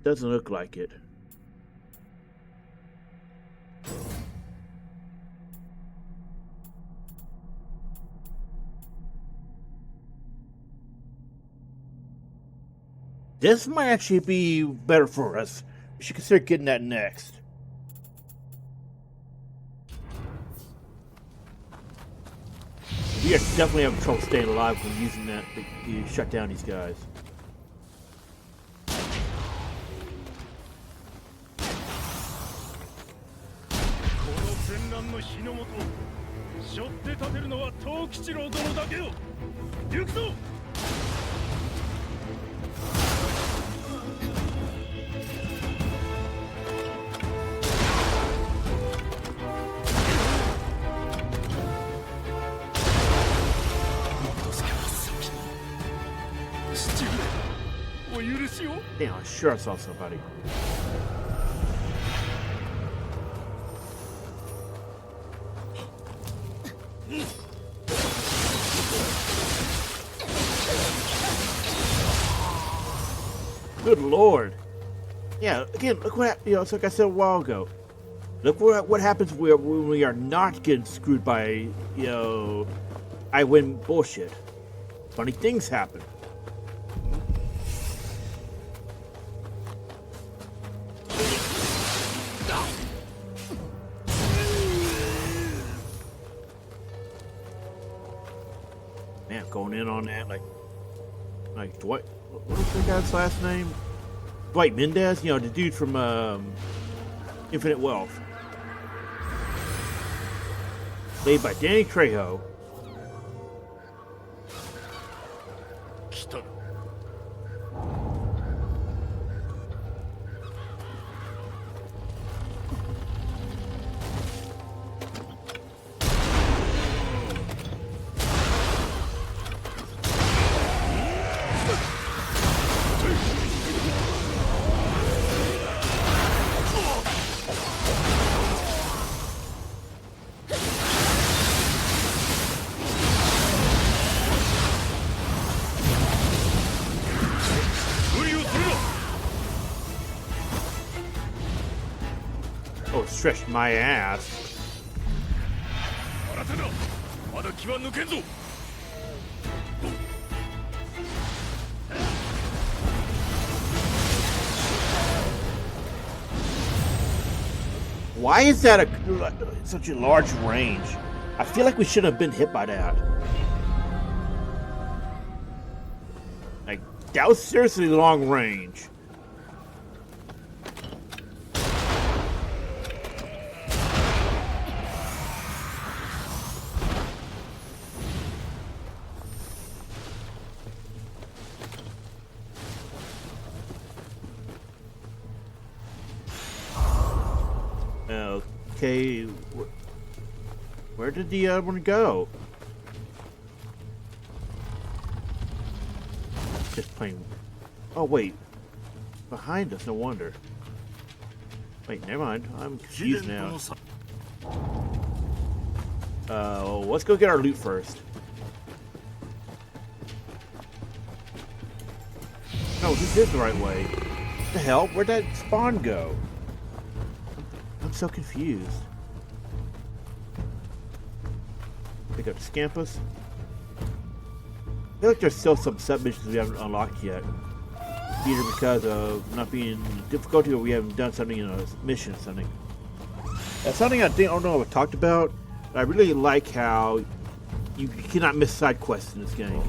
[SPEAKER 1] Doesn't look like it. This might actually be better for us. We should consider getting that next. We are definitely having trouble staying alive when using that to shut down these guys. Damn, I'm sure I saw somebody. Good lord. Yeah, again, look what it's like I said a while ago. Look what happens when we are not getting screwed by, I win bullshit. Funny things happen. Man, going in on that, like Dwight. What was the guy's last name? Dwight Mendez, the dude from Infinite Wealth. Played by Danny Trejo. Oh, stretched my ass. Why is that such a large range? I feel like we should have been hit by that. Like, that was seriously long range. Okay, where did the other one go? Just plain. Oh wait, behind us. No wonder. Wait, never mind. I'm confused now. Let's go get our loot first. No, this is the right way. What the hell? Where'd that spawn go? I'm so confused. Pick up Scampus. I feel like there's still some sub-missions we haven't unlocked yet. Either because of not being difficulty or we haven't done something in a mission or something. That's something I don't know if I talked about, but I really like how you cannot miss side quests in this game.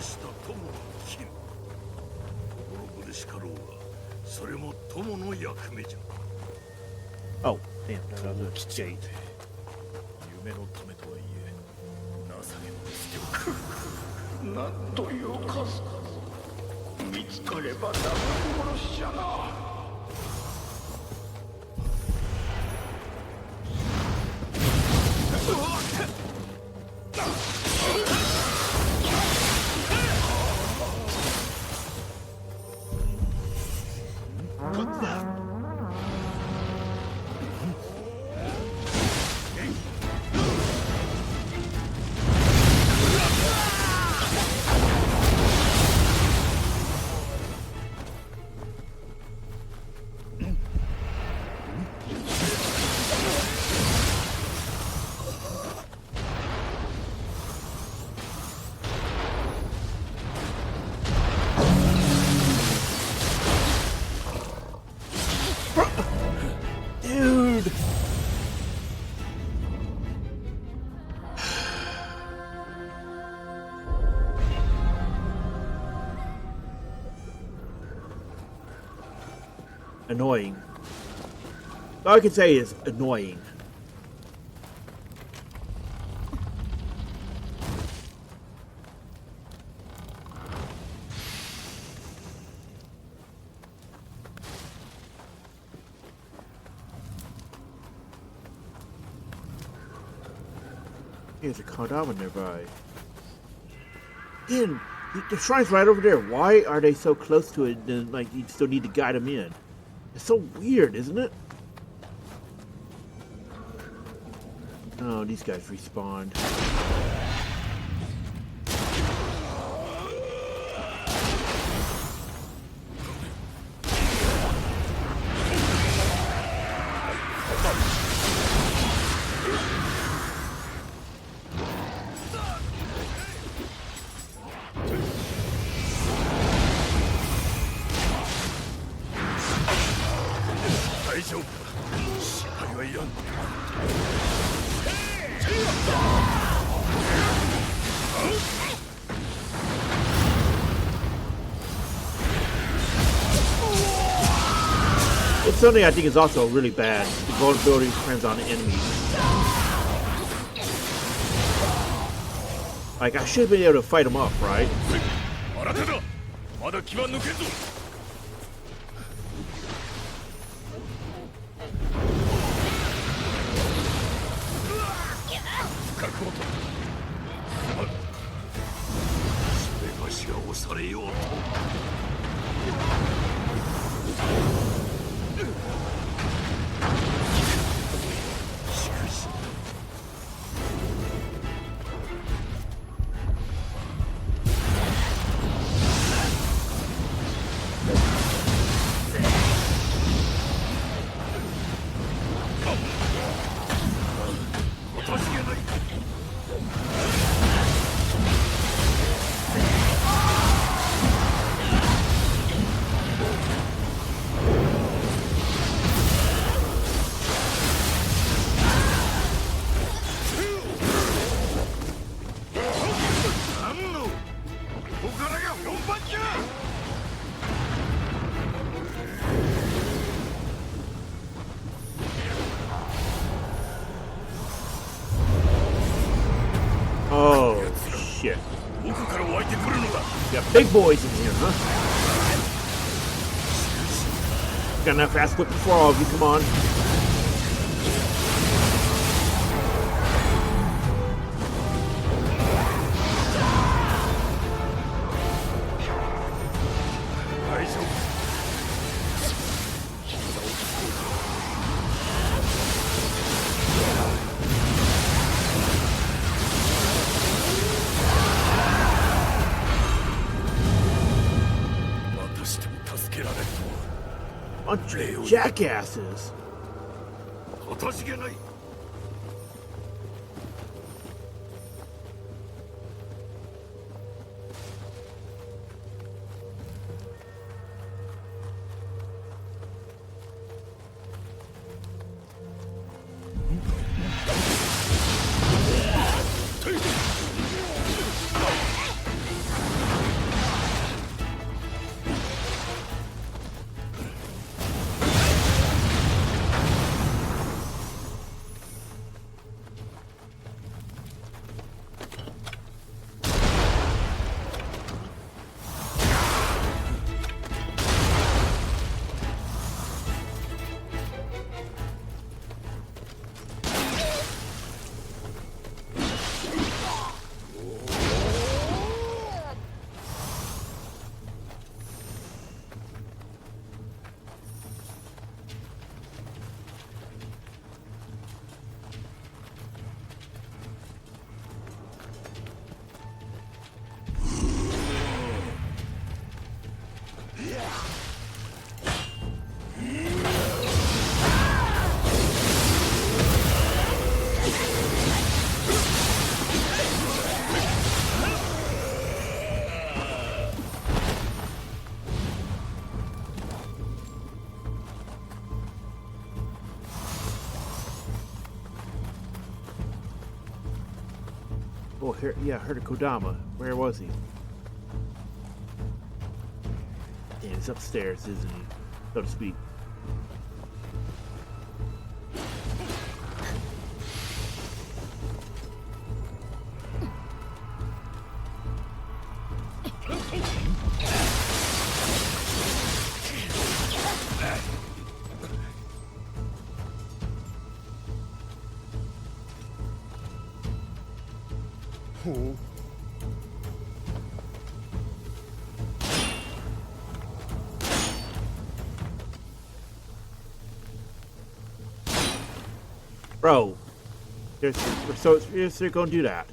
[SPEAKER 2] した友の金心苦しかろうがそれも友の役目じゃ
[SPEAKER 1] Oh, damn, that was a
[SPEAKER 2] きち
[SPEAKER 1] gate.
[SPEAKER 2] 夢のためとはいえ情けも捨ておくなんという数見つかれば仲殺しじゃな
[SPEAKER 1] Dude! Annoying. All I can say is annoying. There's a Kodama nearby. Again, the shrine's right over there. Why are they so close to it? Then, like, you still need to guide them in. It's so weird, isn't it? Oh, these guys respawned. It's something I think is also really bad. The vulnerability depends on the enemy. Like, I should be able to fight him up, right? Shit. Got big boys in here, huh? Got enough fast whip for all of you, come on. Bunch of jackasses. Oh, here, yeah, I heard of Kodama. Where was he? Yeah, he's upstairs, isn't he? So to speak. Bro, we're so seriously gonna do that.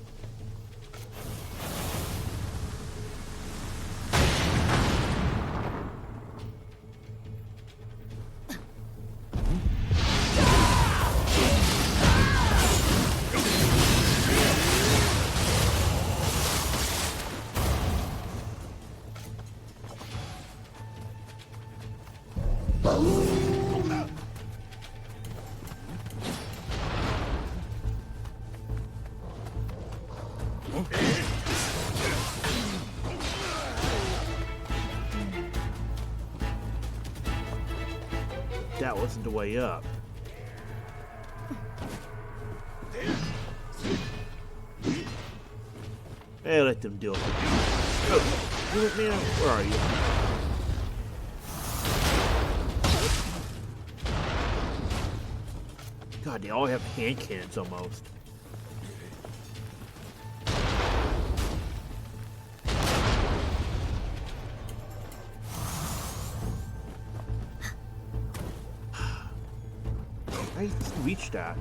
[SPEAKER 1] That wasn't the way up. Hey, let them deal with it. Oh, man, where are you? God, they all have hand cannons almost. I reached that.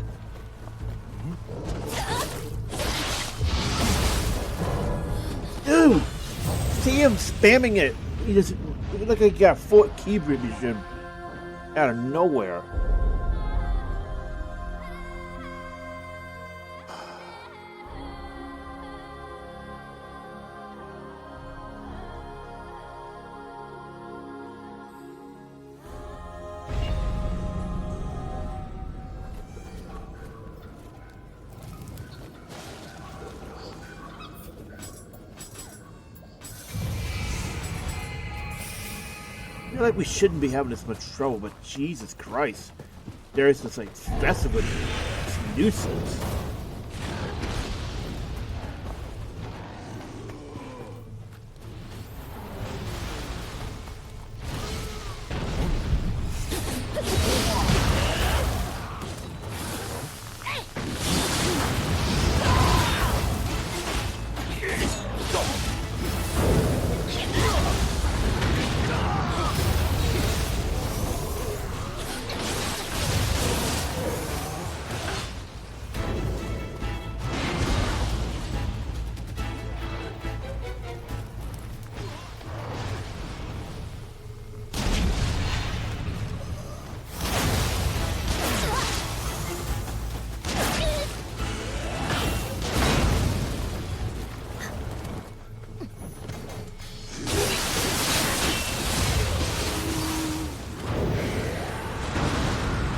[SPEAKER 1] Dude! See him spamming it! He just look like he got 4 key revision out of nowhere. I feel like we shouldn't be having this much trouble, but Jesus Christ. There is this like festival nuisance.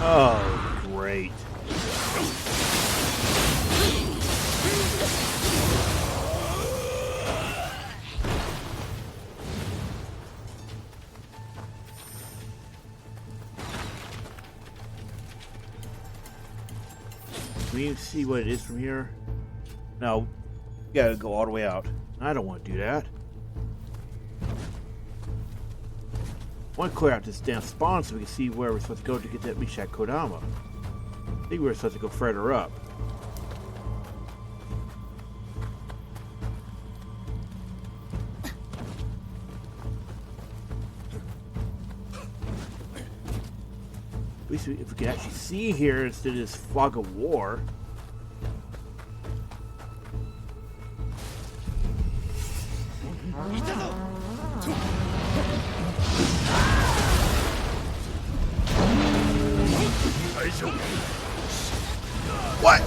[SPEAKER 1] Oh, great. Can you see what it is from here? No, you gotta go all the way out. I don't want to do that. I want to clear out this damn spawn so we can see where we're supposed to go to get that Mishak Kodama. I think we're supposed to go further up. At least if we can actually see here instead of this fog of war. What?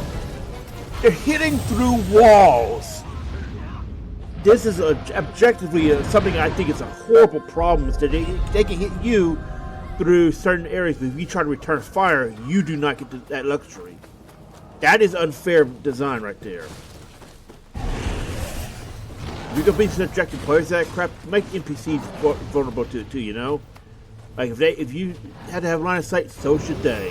[SPEAKER 1] They're hitting through walls. This is objectively something I think is a horrible problem. Is that they can hit you through certain areas, but if you try to return fire, you do not get that luxury. That is unfair design right there. If you're gonna be subjecting players to that crap, make NPCs vulnerable to it too, you know? Like if you had to have line of sight, so should they.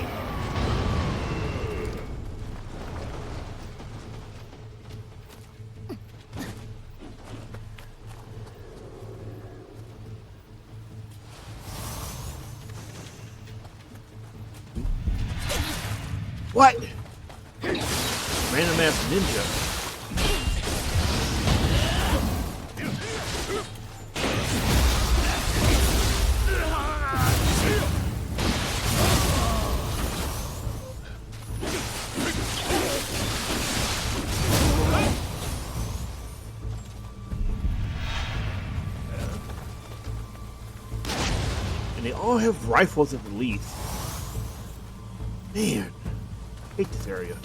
[SPEAKER 1] What? Random ass ninja. And they all have rifles at the least. Man. Hate this area.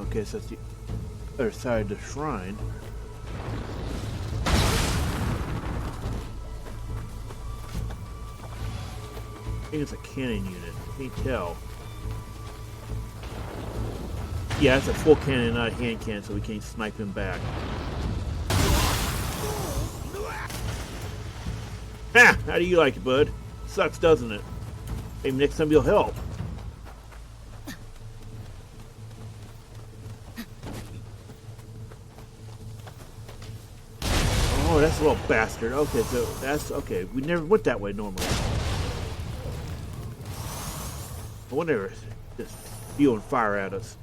[SPEAKER 1] Okay, so that's the other side of the shrine. I think it's a cannon unit. Can't tell. Yeah, it's a full cannon, not a hand cannon, so we can't snipe him back. Ha! How do you like it, bud? Sucks, doesn't it? Maybe next time you'll help. Oh, that's a little bastard. Okay, so that's okay. We never went that way normally. I wonder if it's just spewing fire at us.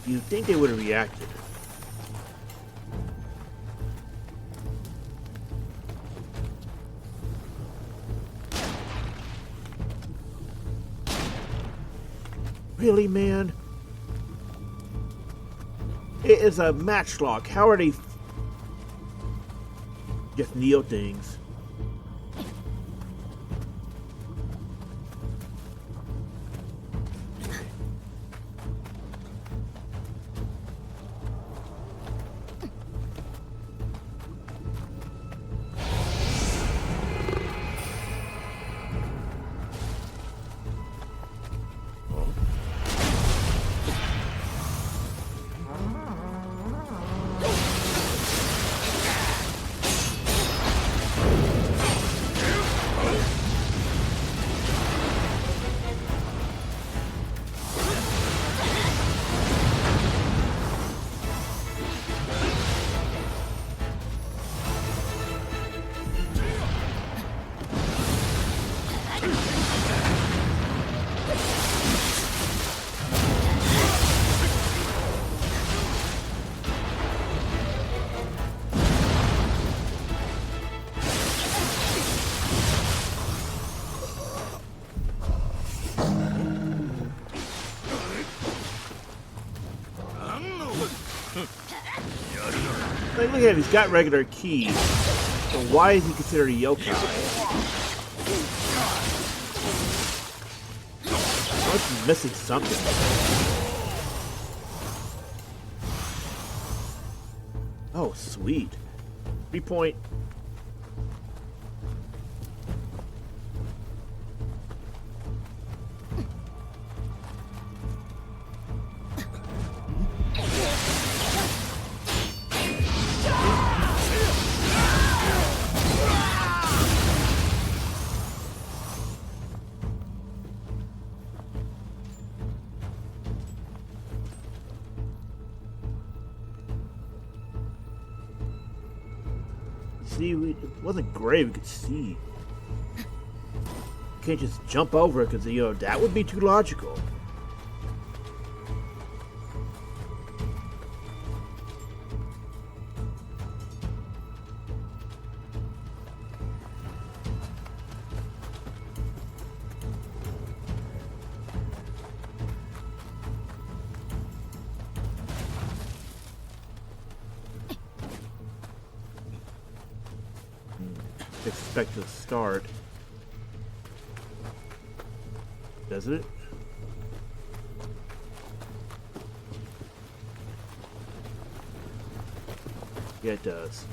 [SPEAKER 1] You'd think they would have reacted. Really, man? It is a matchlock. How are they just Nioh things? Like, look at him, he's got regular keys. So why is he considered a yokai? Must be missing something. Oh, sweet. 3-point. See, it wasn't great. We could see. You can't just jump over it because, you know, that would be too logical. Expect to start. Doesn't it? Yeah, it does.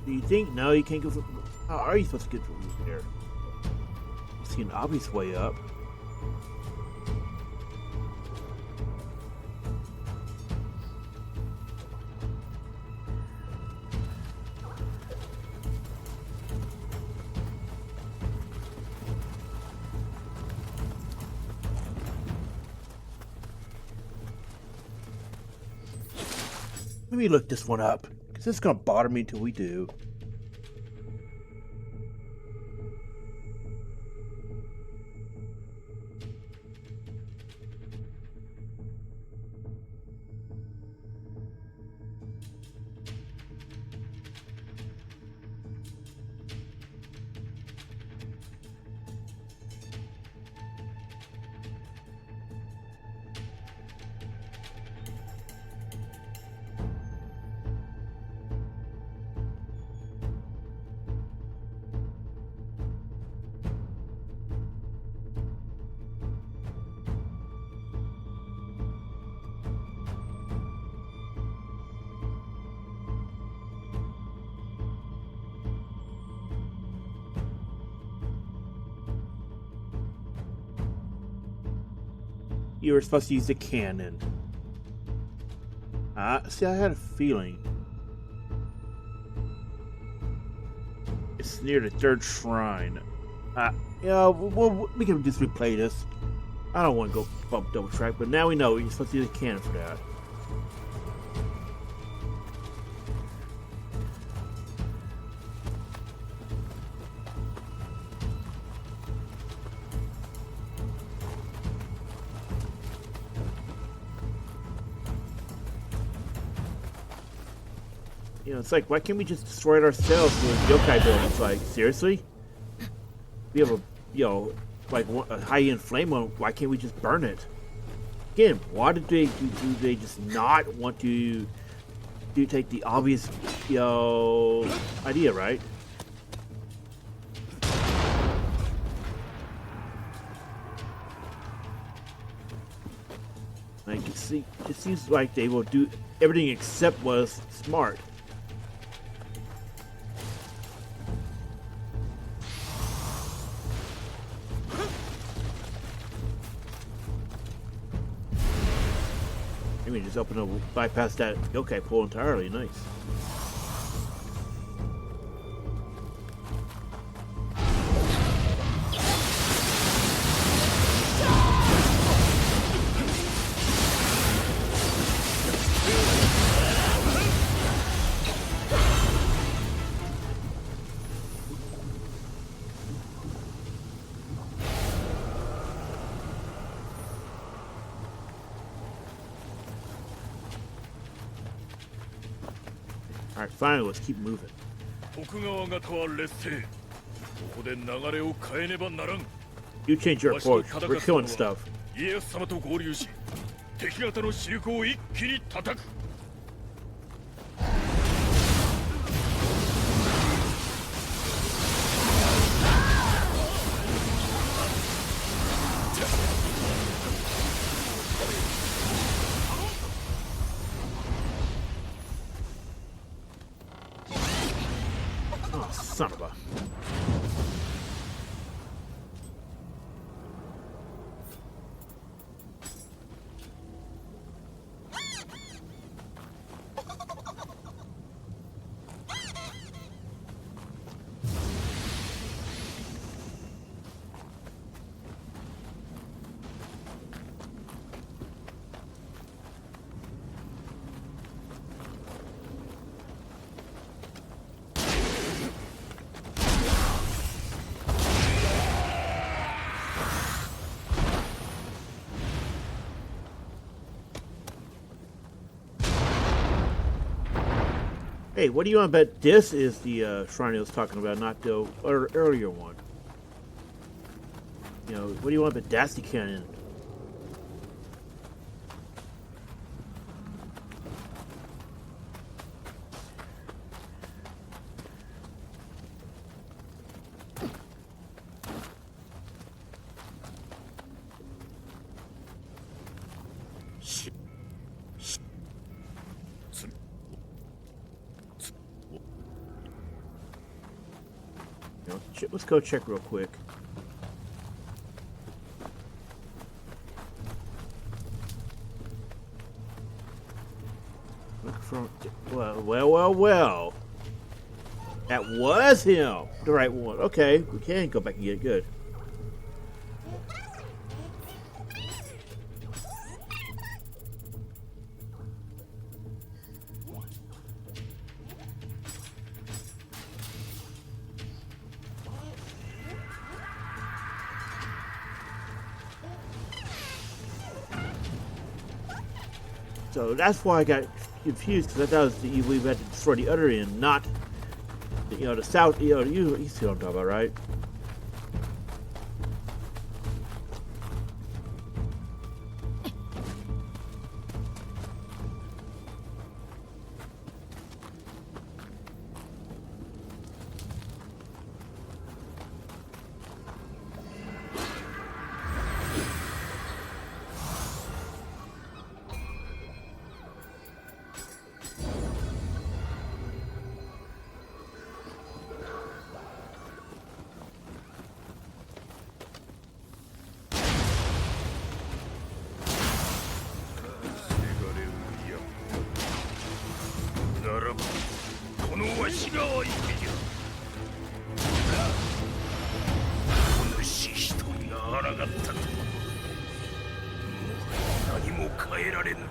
[SPEAKER 1] Do you think? No, you can't go from. How are you supposed to get from there? I see an obvious way up. Let me look this one up, because this is going to bother me until we do. You were supposed to use the cannon. See, I had a feeling. It's near the third shrine. Yeah, we can just replay this. I don't want to go bump double track, but now we know you're supposed to use a cannon for that. You know, it's like, why can't we just destroy it ourselves with yokai buildings? Like, seriously? We have a, you know, like a high-end flame one. Why can't we just burn it? Again, why did do they just not want to take the obvious, you know, idea, right? Like, you see, it seems like they will do everything except what's smart. Maybe just open up, bypass that yokai pool entirely. Nice. Alright, finally, let's keep moving. You change your approach. We're killing stuff. Oh, son of a... Hey, what do you want to bet this is the shrine I was talking about, not the earlier one? You know, what do you want to bet that's the cannon? Let's go check real quick. Look from well. That was him, the right one. Okay, we can go back and get it. Good. So that's why I got confused, because I thought it was we had to destroy the other end, not the south. You see what I'm talking about, right?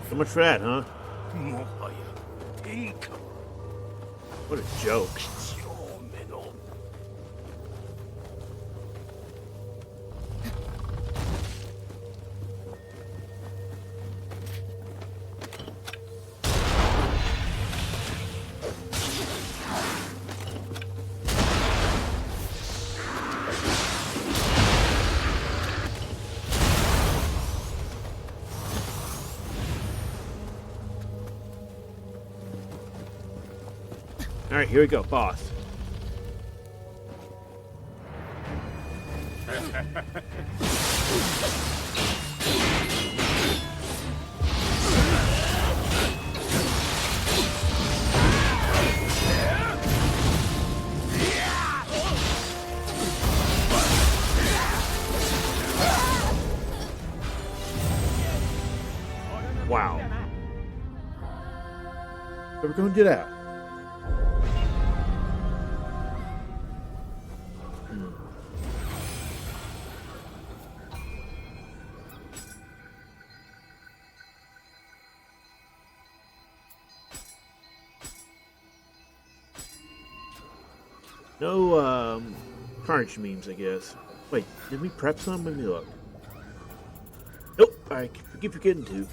[SPEAKER 1] So much for that, huh? What a joke. All right, here we go, boss. Wow. So we're going to do that. No, carnage memes, I guess. Wait, did we prep some? Let me look. Nope, I keep forgetting to.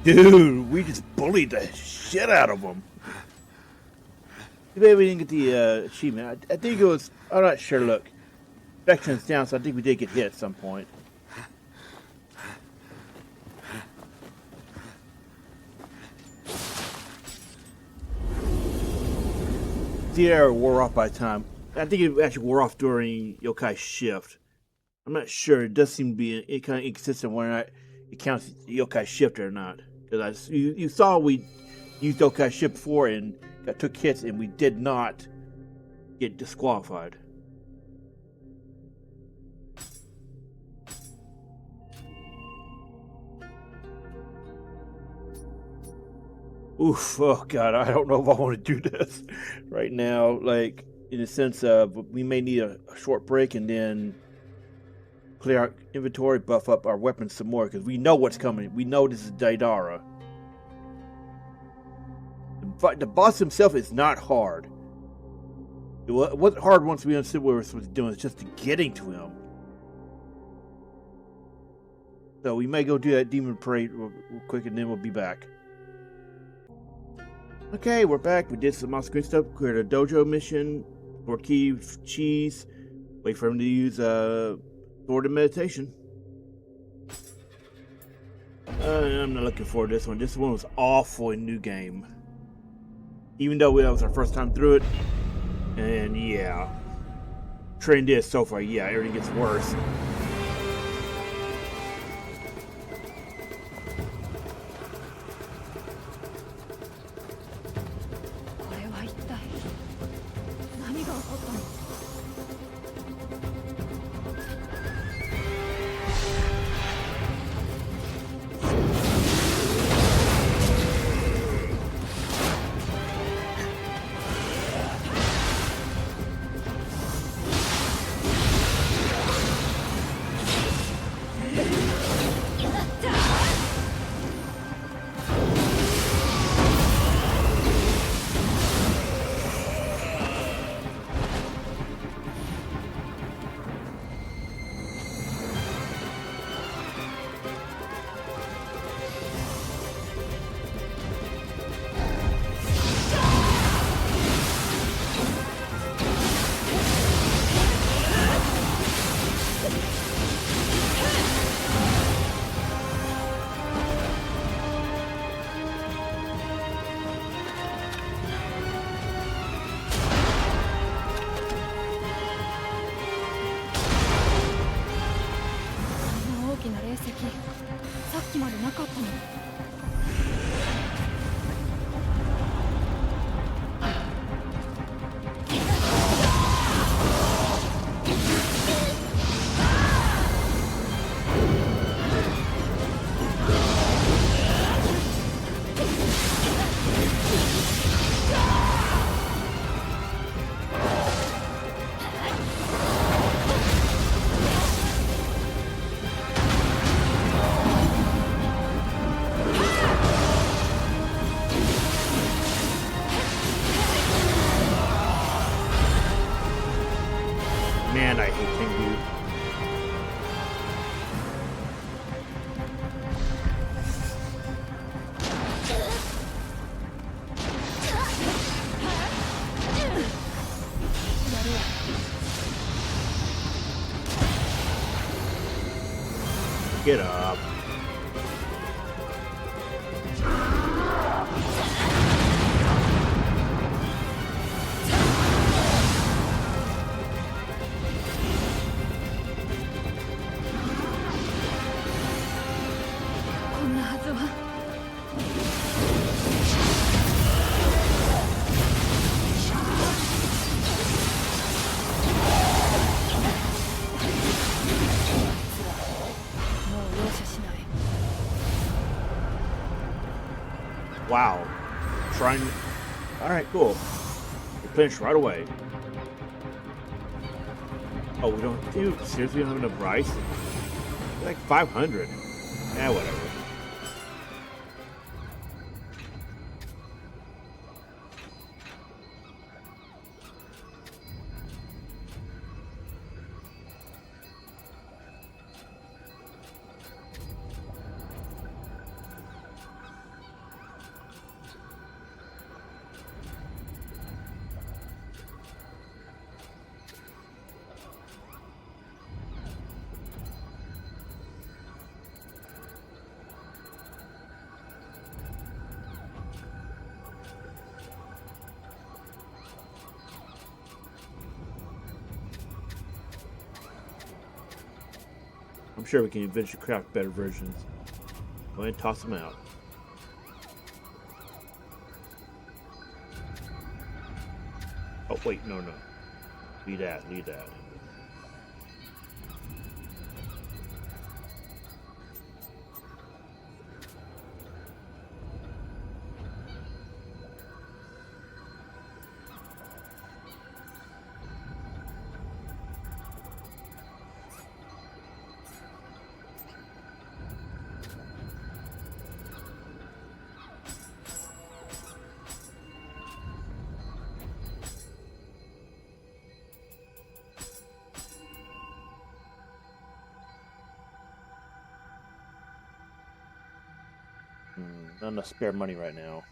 [SPEAKER 1] Dude, we just bullied the shit out of them. Too bad we didn't get the achievement. I think it was, I'm not sure, look. Infection's down, so I think we did get hit at some point. The error wore off by the time. I think it actually wore off during Yokai's shift. I'm not sure. It does seem to be kind of inconsistent whether or not it counts Yokai's shift or not. Because you saw we used Yokai's shift before and took hits, and we did not get disqualified. Oof, oh god, I don't know if I want to do this right now. Like, in the sense of, we may need a short break and then clear our inventory, buff up our weapons some more, because we know what's coming. We know this is Daidara. The boss himself is not hard. It wasn't hard once we understood what we were supposed to do. It's just getting to him. So we may go do that demon parade real quick, and then we'll be back. Okay, we're back. We did some off-screen stuff. Cleared a dojo mission. Bocchi, cheese. Wait for him to use Sword of Meditation. I'm not looking forward to this one. This one was awful in New Game. Even though that was our first time through it. And yeah. Trend is so far, yeah, everything gets worse. Man, I hate Tengu. Get up. Wow. Trying. Alright, cool. We finished right away. Oh, we don't do. Seriously, we don't have enough rice? Like 500. Eh, whatever. I'm sure we can eventually craft better versions. Go ahead and toss them out. Oh, wait, no. Leave that. Not enough spare money right now.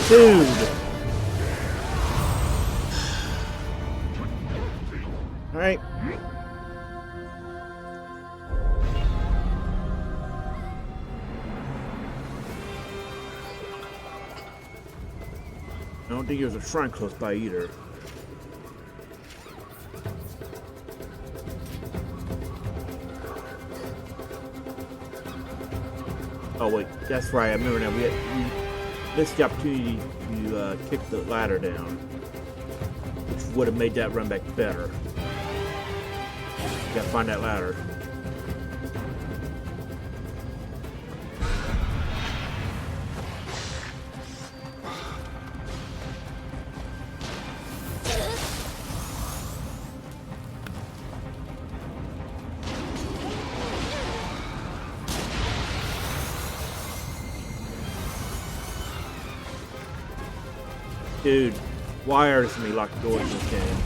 [SPEAKER 1] Dude! Alright. I don't think there's a shrine close by either. Oh wait, that's right, I remember now. We missed the opportunity to kick the ladder down, which would have made that run back better. Gotta find that ladder. Dude, why are so many locked doors in this game?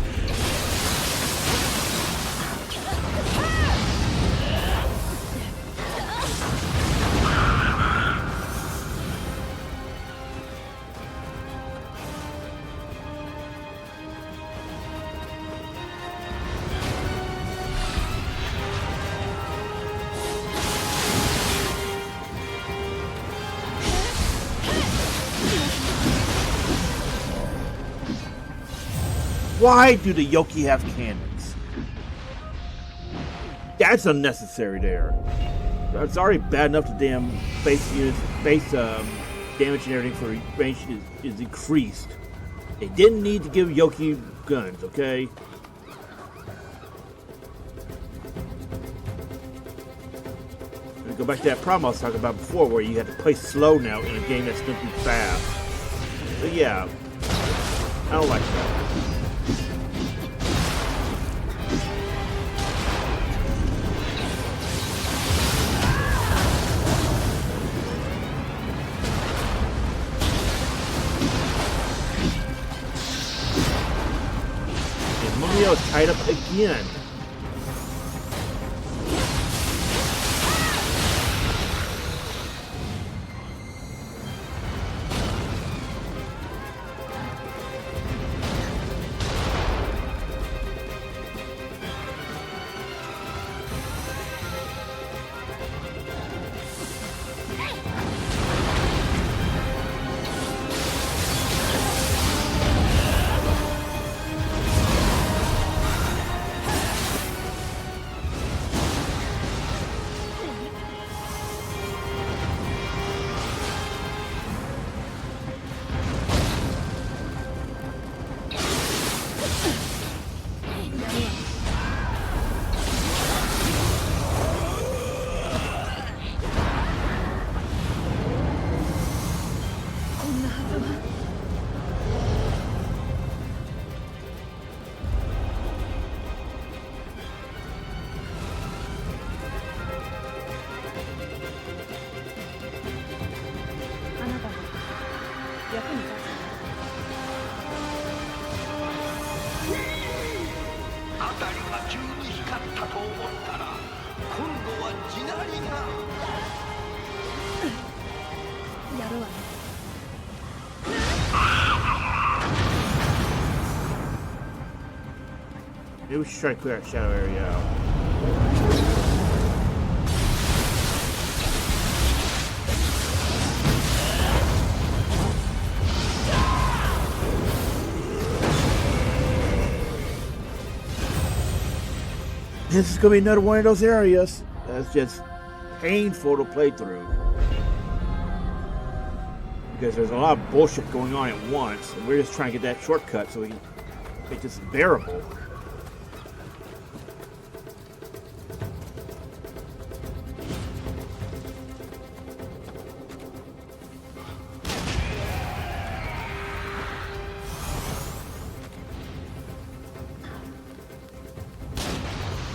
[SPEAKER 1] Why do the Yoki have cannons? That's unnecessary there. It's already bad enough the damn base units, base damage and everything for range is increased. They didn't need to give Yoki guns, okay? Let me go back to that problem I was talking about before where you had to play slow now in a game that's going to be fast. So yeah, I don't like that. Nioh is tied up again. Maybe we should try to clear that shadow area out. This is going to be another one of those areas that's just painful to play through. Because there's a lot of bullshit going on at once, and we're just trying to get that shortcut so we can make this bearable.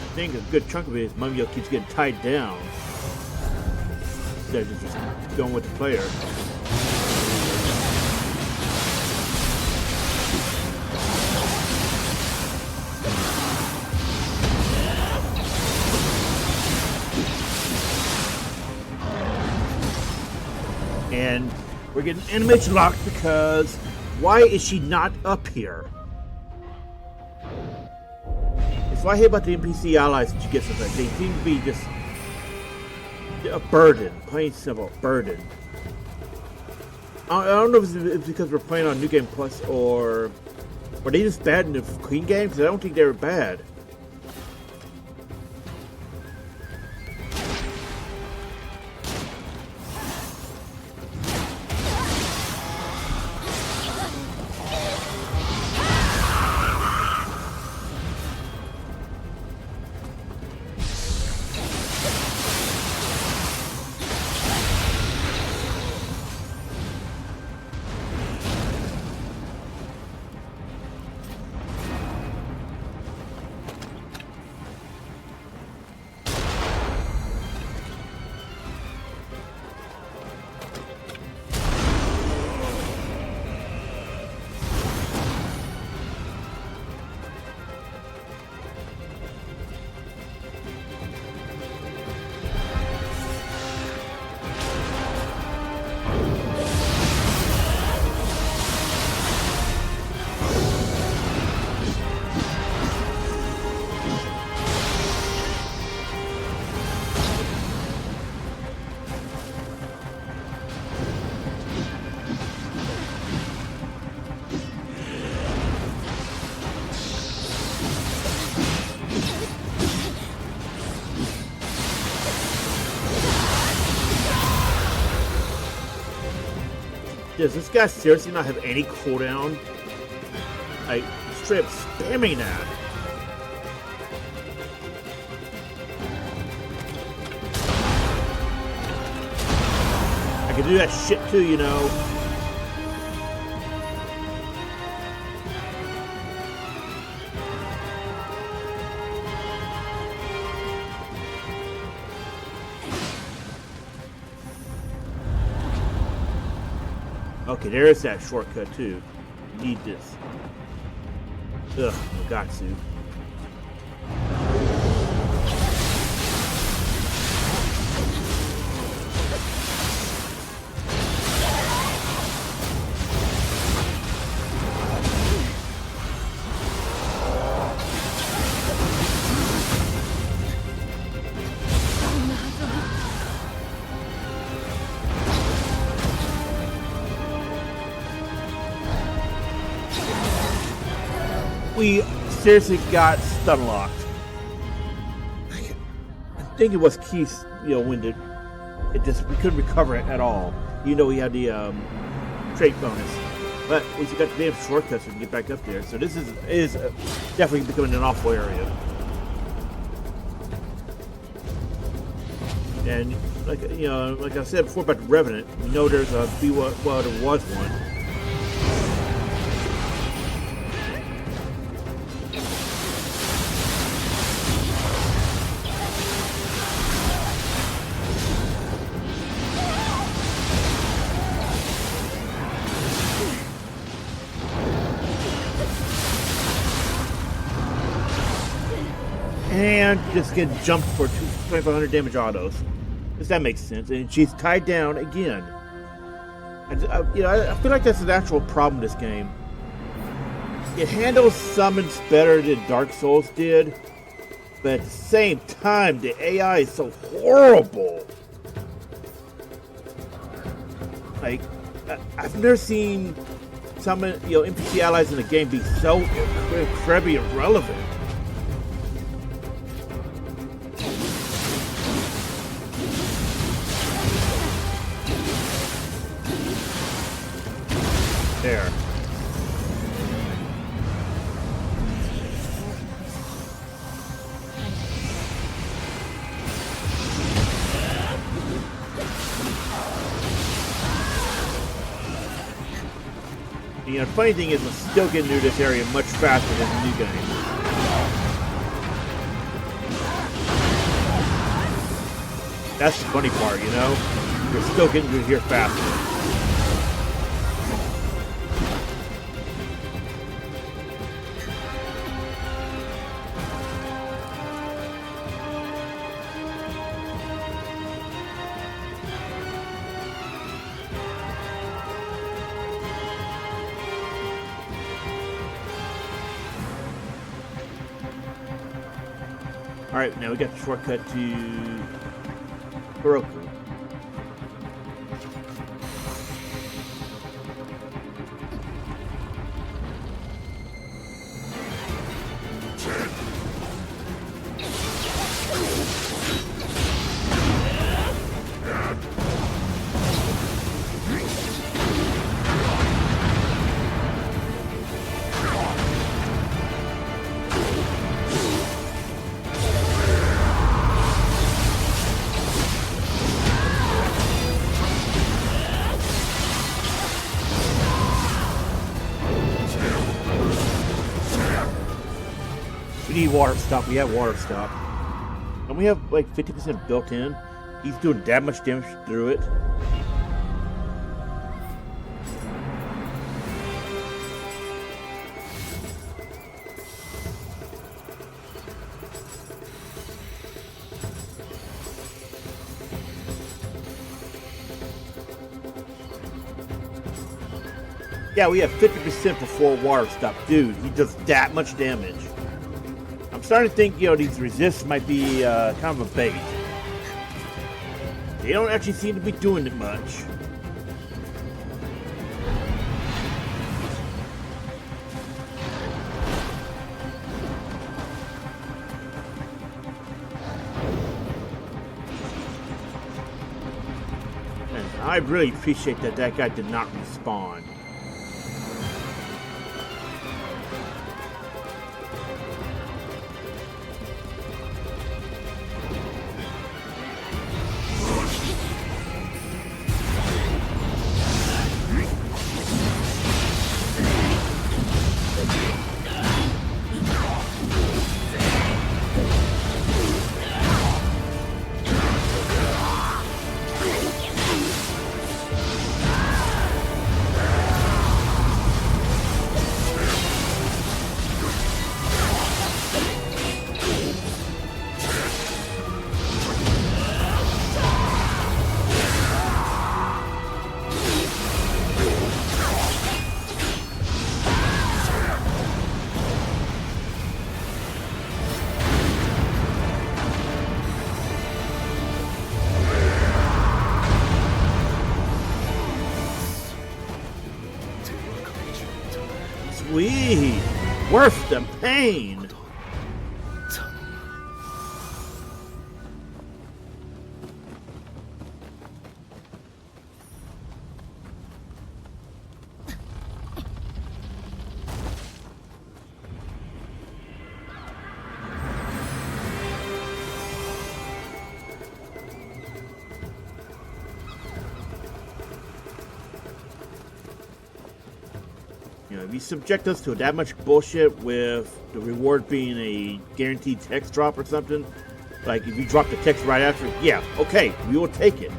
[SPEAKER 1] I think a good chunk of it is Mumio keeps getting tied down instead of just going with the player. And we're getting animation locked because why is she not up here? It's what I hate about the NPC allies that you get sometimes. They seem to be just a burden, plain simple burden. I don't know if it's because we're playing on New Game Plus or were they just bad in the Queen games? I don't think they were bad. Does this guy seriously not have any cooldown? Like, straight up spamming that. I can do that shit too, you know. Okay, there is that shortcut too. Need this. Ugh, Katsuie. We seriously got stun locked. I think it was Keith's, when it just we couldn't recover it at all. We had the trait bonus, but we got the damn shortcuts we can get back up there. So this is definitely becoming an awful area. And like I said before about the Revenant, we know there's a there was one. And just get jumped for 2,500 damage autos. Does that make sense? And she's tied down again. I feel like that's an actual problem in this game. It handles summons better than Dark Souls did, but at the same time, the AI is so horrible. Like, I've never seen summon, NPC allies in a game be so incredibly irrelevant. There. The funny thing is, we're still getting through this area much faster than the new game. That's the funny part, We're still getting through here faster. Alright, now we got the shortcut to Koroku. We need water stop. We have water stop. And we have like 50% built in. He's doing that much damage through it. Yeah, we have 50% before water stop. Dude, he does that much damage. I'm starting to think, these resists might be kind of a bait. They don't actually seem to be doing it much. I really appreciate that that guy did not respawn. Sweet! Worth the pain! You know, if you subject us to that much bullshit with the reward being a guaranteed text drop or something, like if you drop the text right after, yeah, okay, we will take it.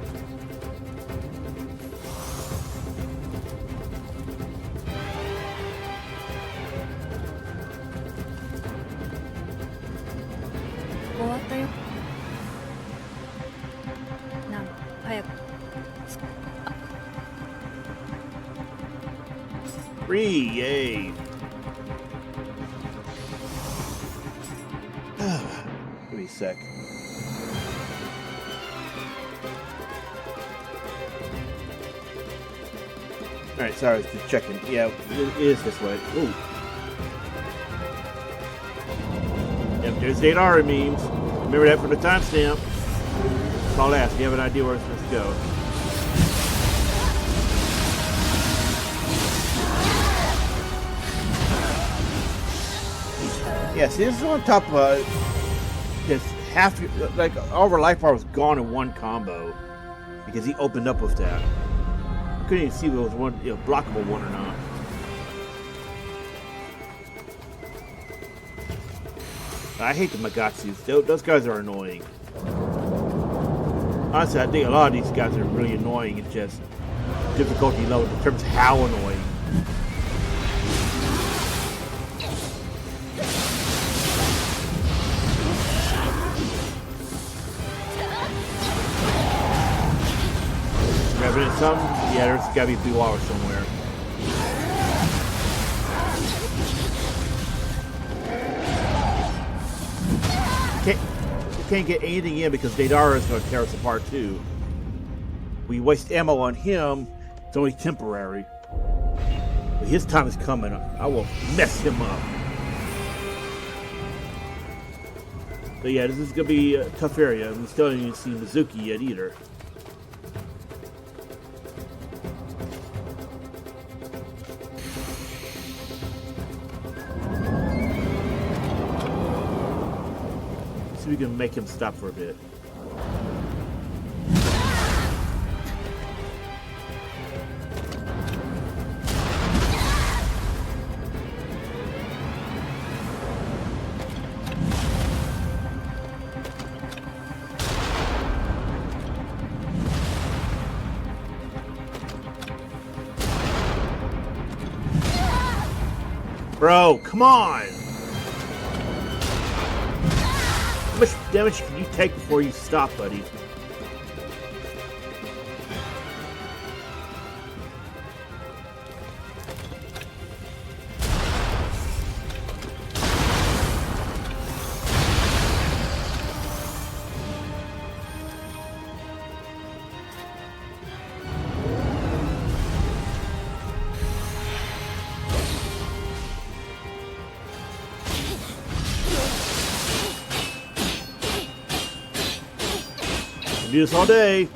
[SPEAKER 1] Free, yay. Give me a sec. Alright, sorry, I was just checking. Yeah, it is this way. Ooh. Yep, there's Daidara memes. Remember that for the timestamp. That's all I ask. You have an idea where it's supposed to go. Yes, this is on top of just half, like all of our life bar was gone in one combo because he opened up with that. I couldn't even see if it was one, blockable one or not. I hate the Magatsus. Those guys are annoying. Honestly, I think a lot of these guys are really annoying. It's just difficulty level determines how annoying. Yeah, there's gotta be a blue hour somewhere. We can't get anything in because Daidara is gonna tear us apart too. We waste ammo on him, it's only temporary. But his time is coming. I will mess him up. But yeah, this is gonna be a tough area. We still haven't even seen Mizuki yet either. We can make him stop for a bit. Bro, come on! How much damage can you take before you stop, buddy? Do this all day.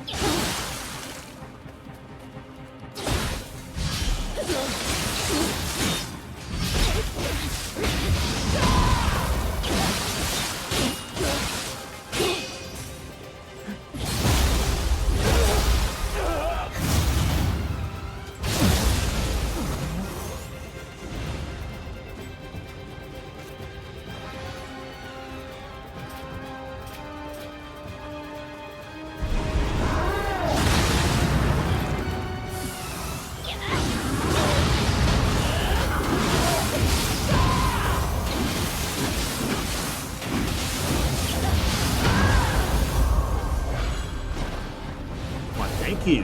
[SPEAKER 1] cue.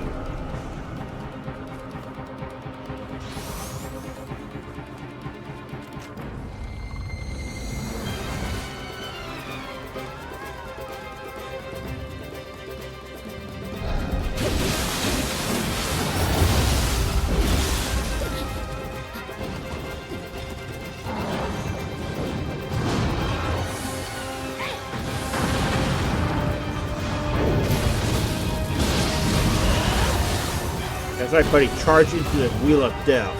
[SPEAKER 1] As I buddy charge into the wheel of death.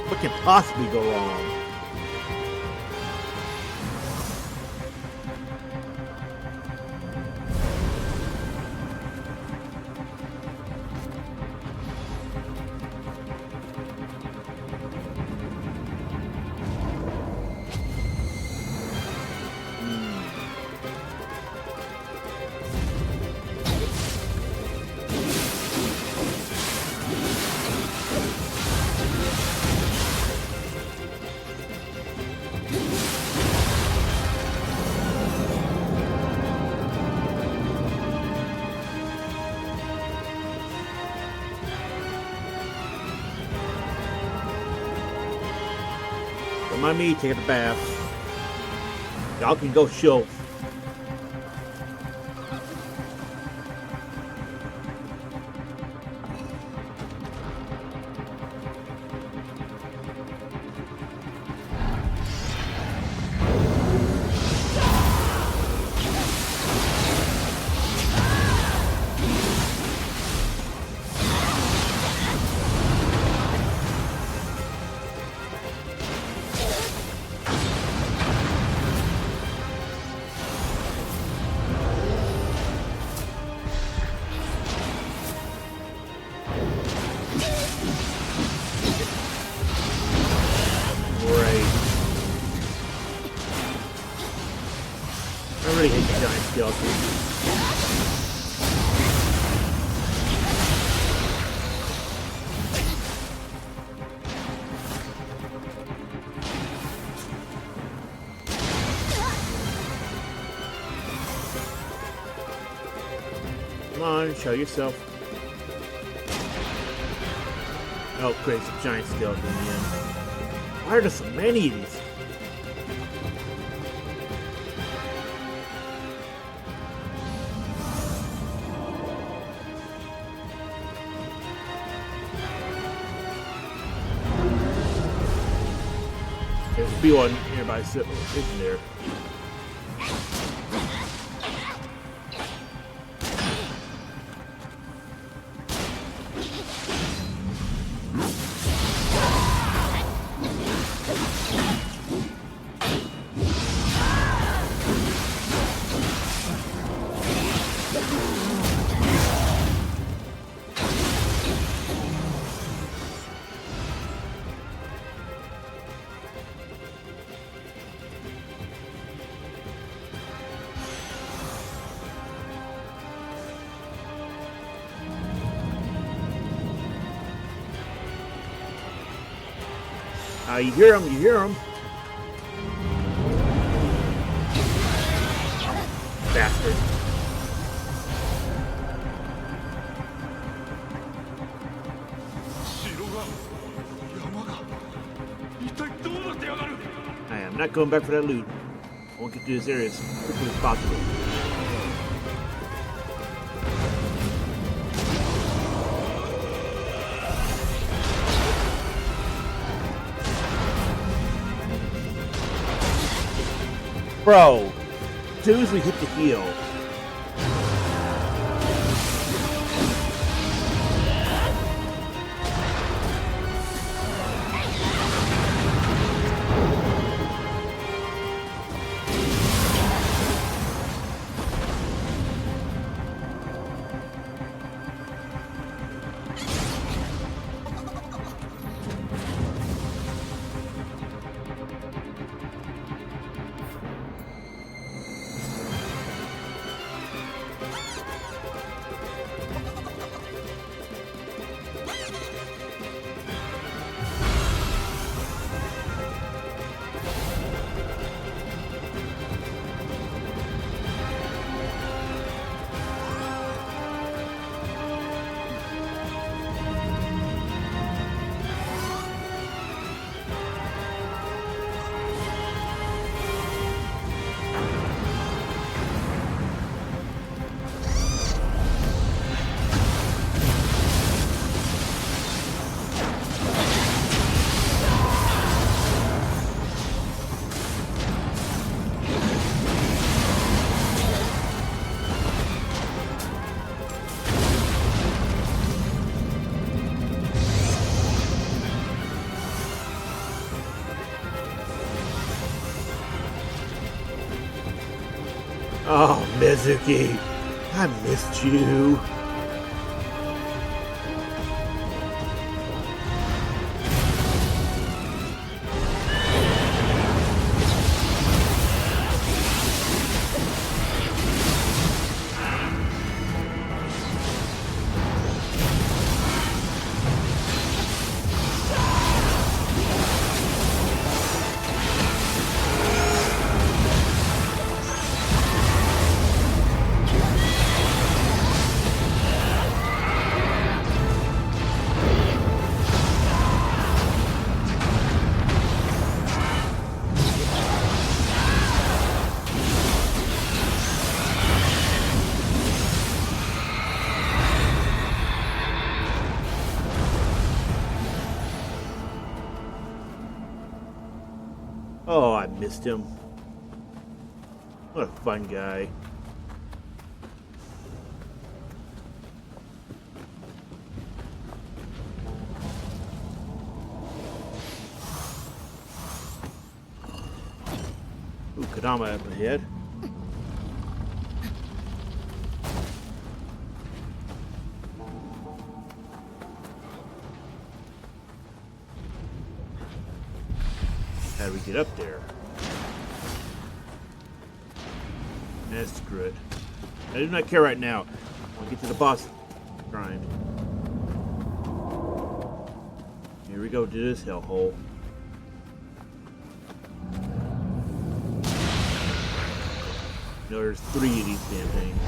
[SPEAKER 1] What can possibly go wrong? Don't mind me taking a bath. Y'all can go show. I really hate the giant skeleton. Come on, show yourself. Oh, great, it's a giant skeleton again. Why are there so many of these? There's a B1 nearby sitting there. You hear him, you hear him. Bastard. I am not going back for that loot. I won't get through this area as quickly as possible. Bro, as soon as we hit the heel. Oh, Mizuki, I missed you. Oh, I missed him. What a fun guy. Ooh, Kadama up ahead. How do we get up there? That's good. I do not care right now. I want to get to the boss shrine. Here we go to this hellhole. You know, there's 3 of these damn things.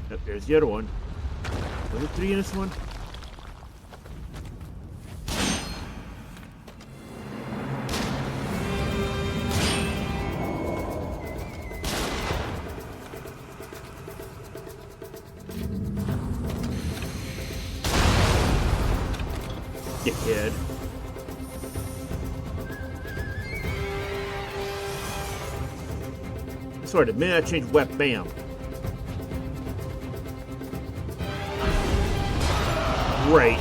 [SPEAKER 1] Yep, there's the other one. Was it 3 in this one? Dickhead. Sorry, the minute I change weapon, bam. Great.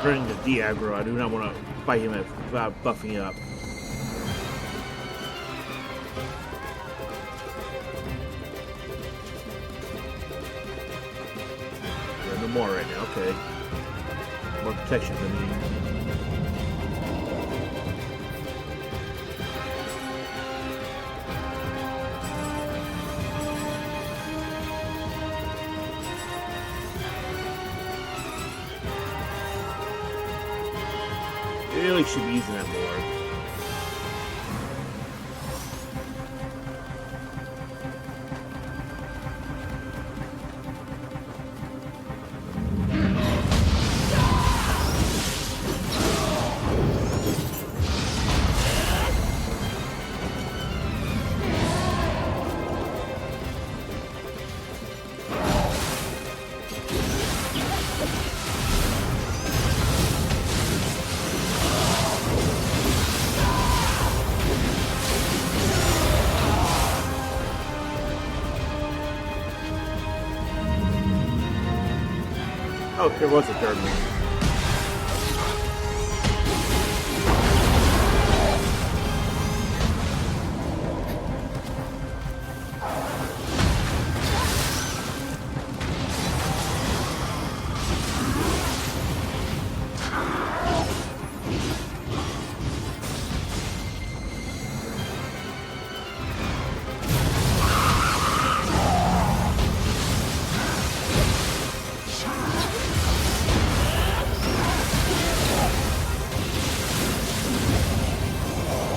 [SPEAKER 1] Turning to Diagro, I do not want to fight him without buffing up. There are no more right now, okay. More protection than me. Really should be using that more. Oh, there was a third one.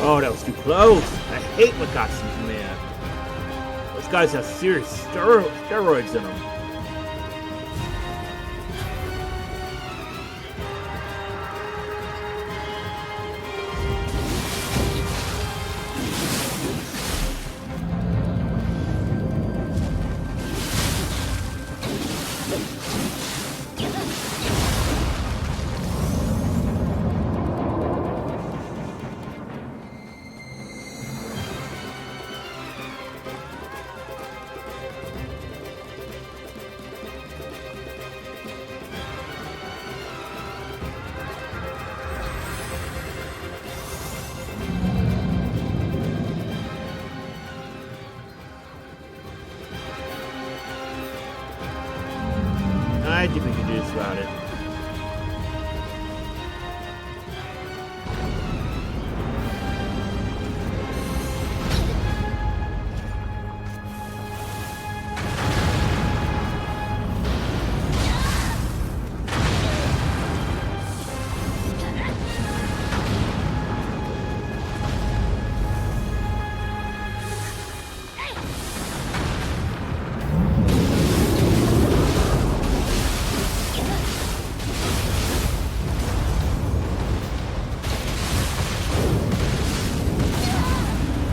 [SPEAKER 1] Oh, that was too close. I hate Wakatsu's, man. Those guys have serious steroids in them. I think we can do this without it.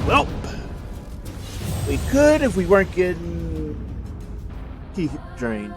[SPEAKER 1] Well, we could if we weren't getting teeth drained.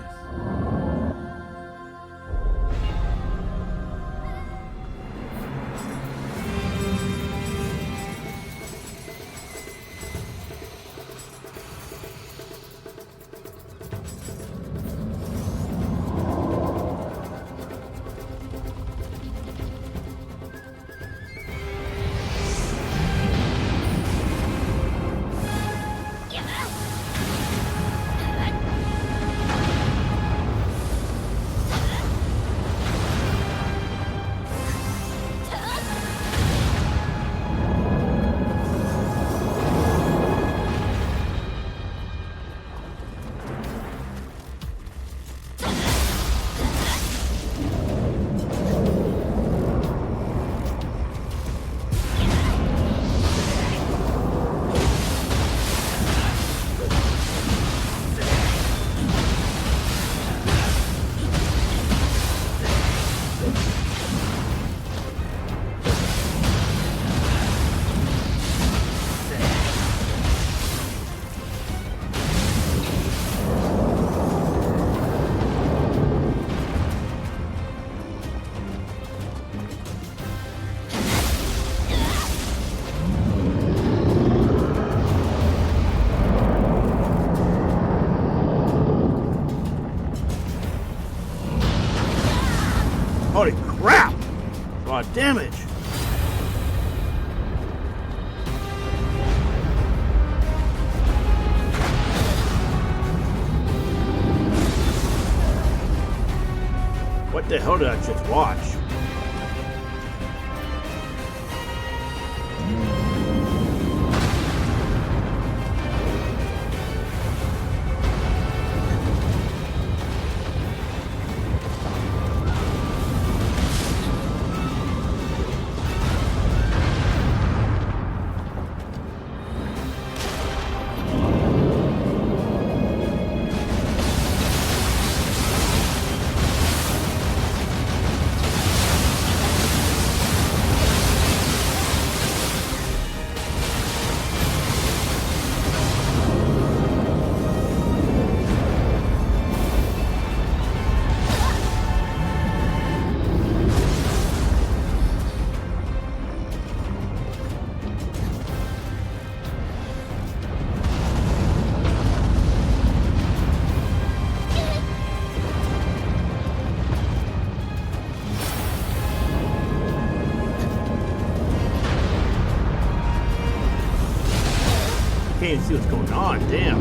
[SPEAKER 1] Holy crap! A lot of damage. What the hell did I just watch? Can't even see what's going on, damn.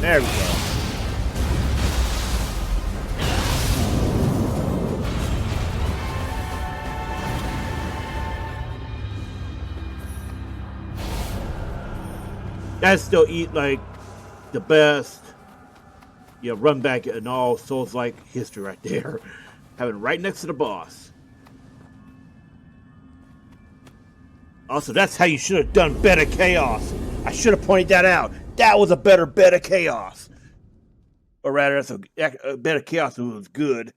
[SPEAKER 1] There we go. That's still eat like the best, run back in all Souls-like history right there. Having right next to the boss. Also, that's how you should have done Better Chaos. I should have pointed that out. That was a better Chaos. Or rather, that's a Better Chaos that was good.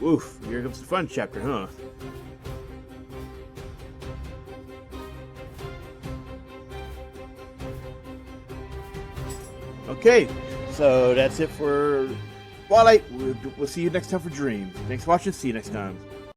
[SPEAKER 1] Oof, here comes the fun chapter, huh? Okay, so that's it for Twilight. We'll see you next time for Dream. Thanks for watching. See you next time.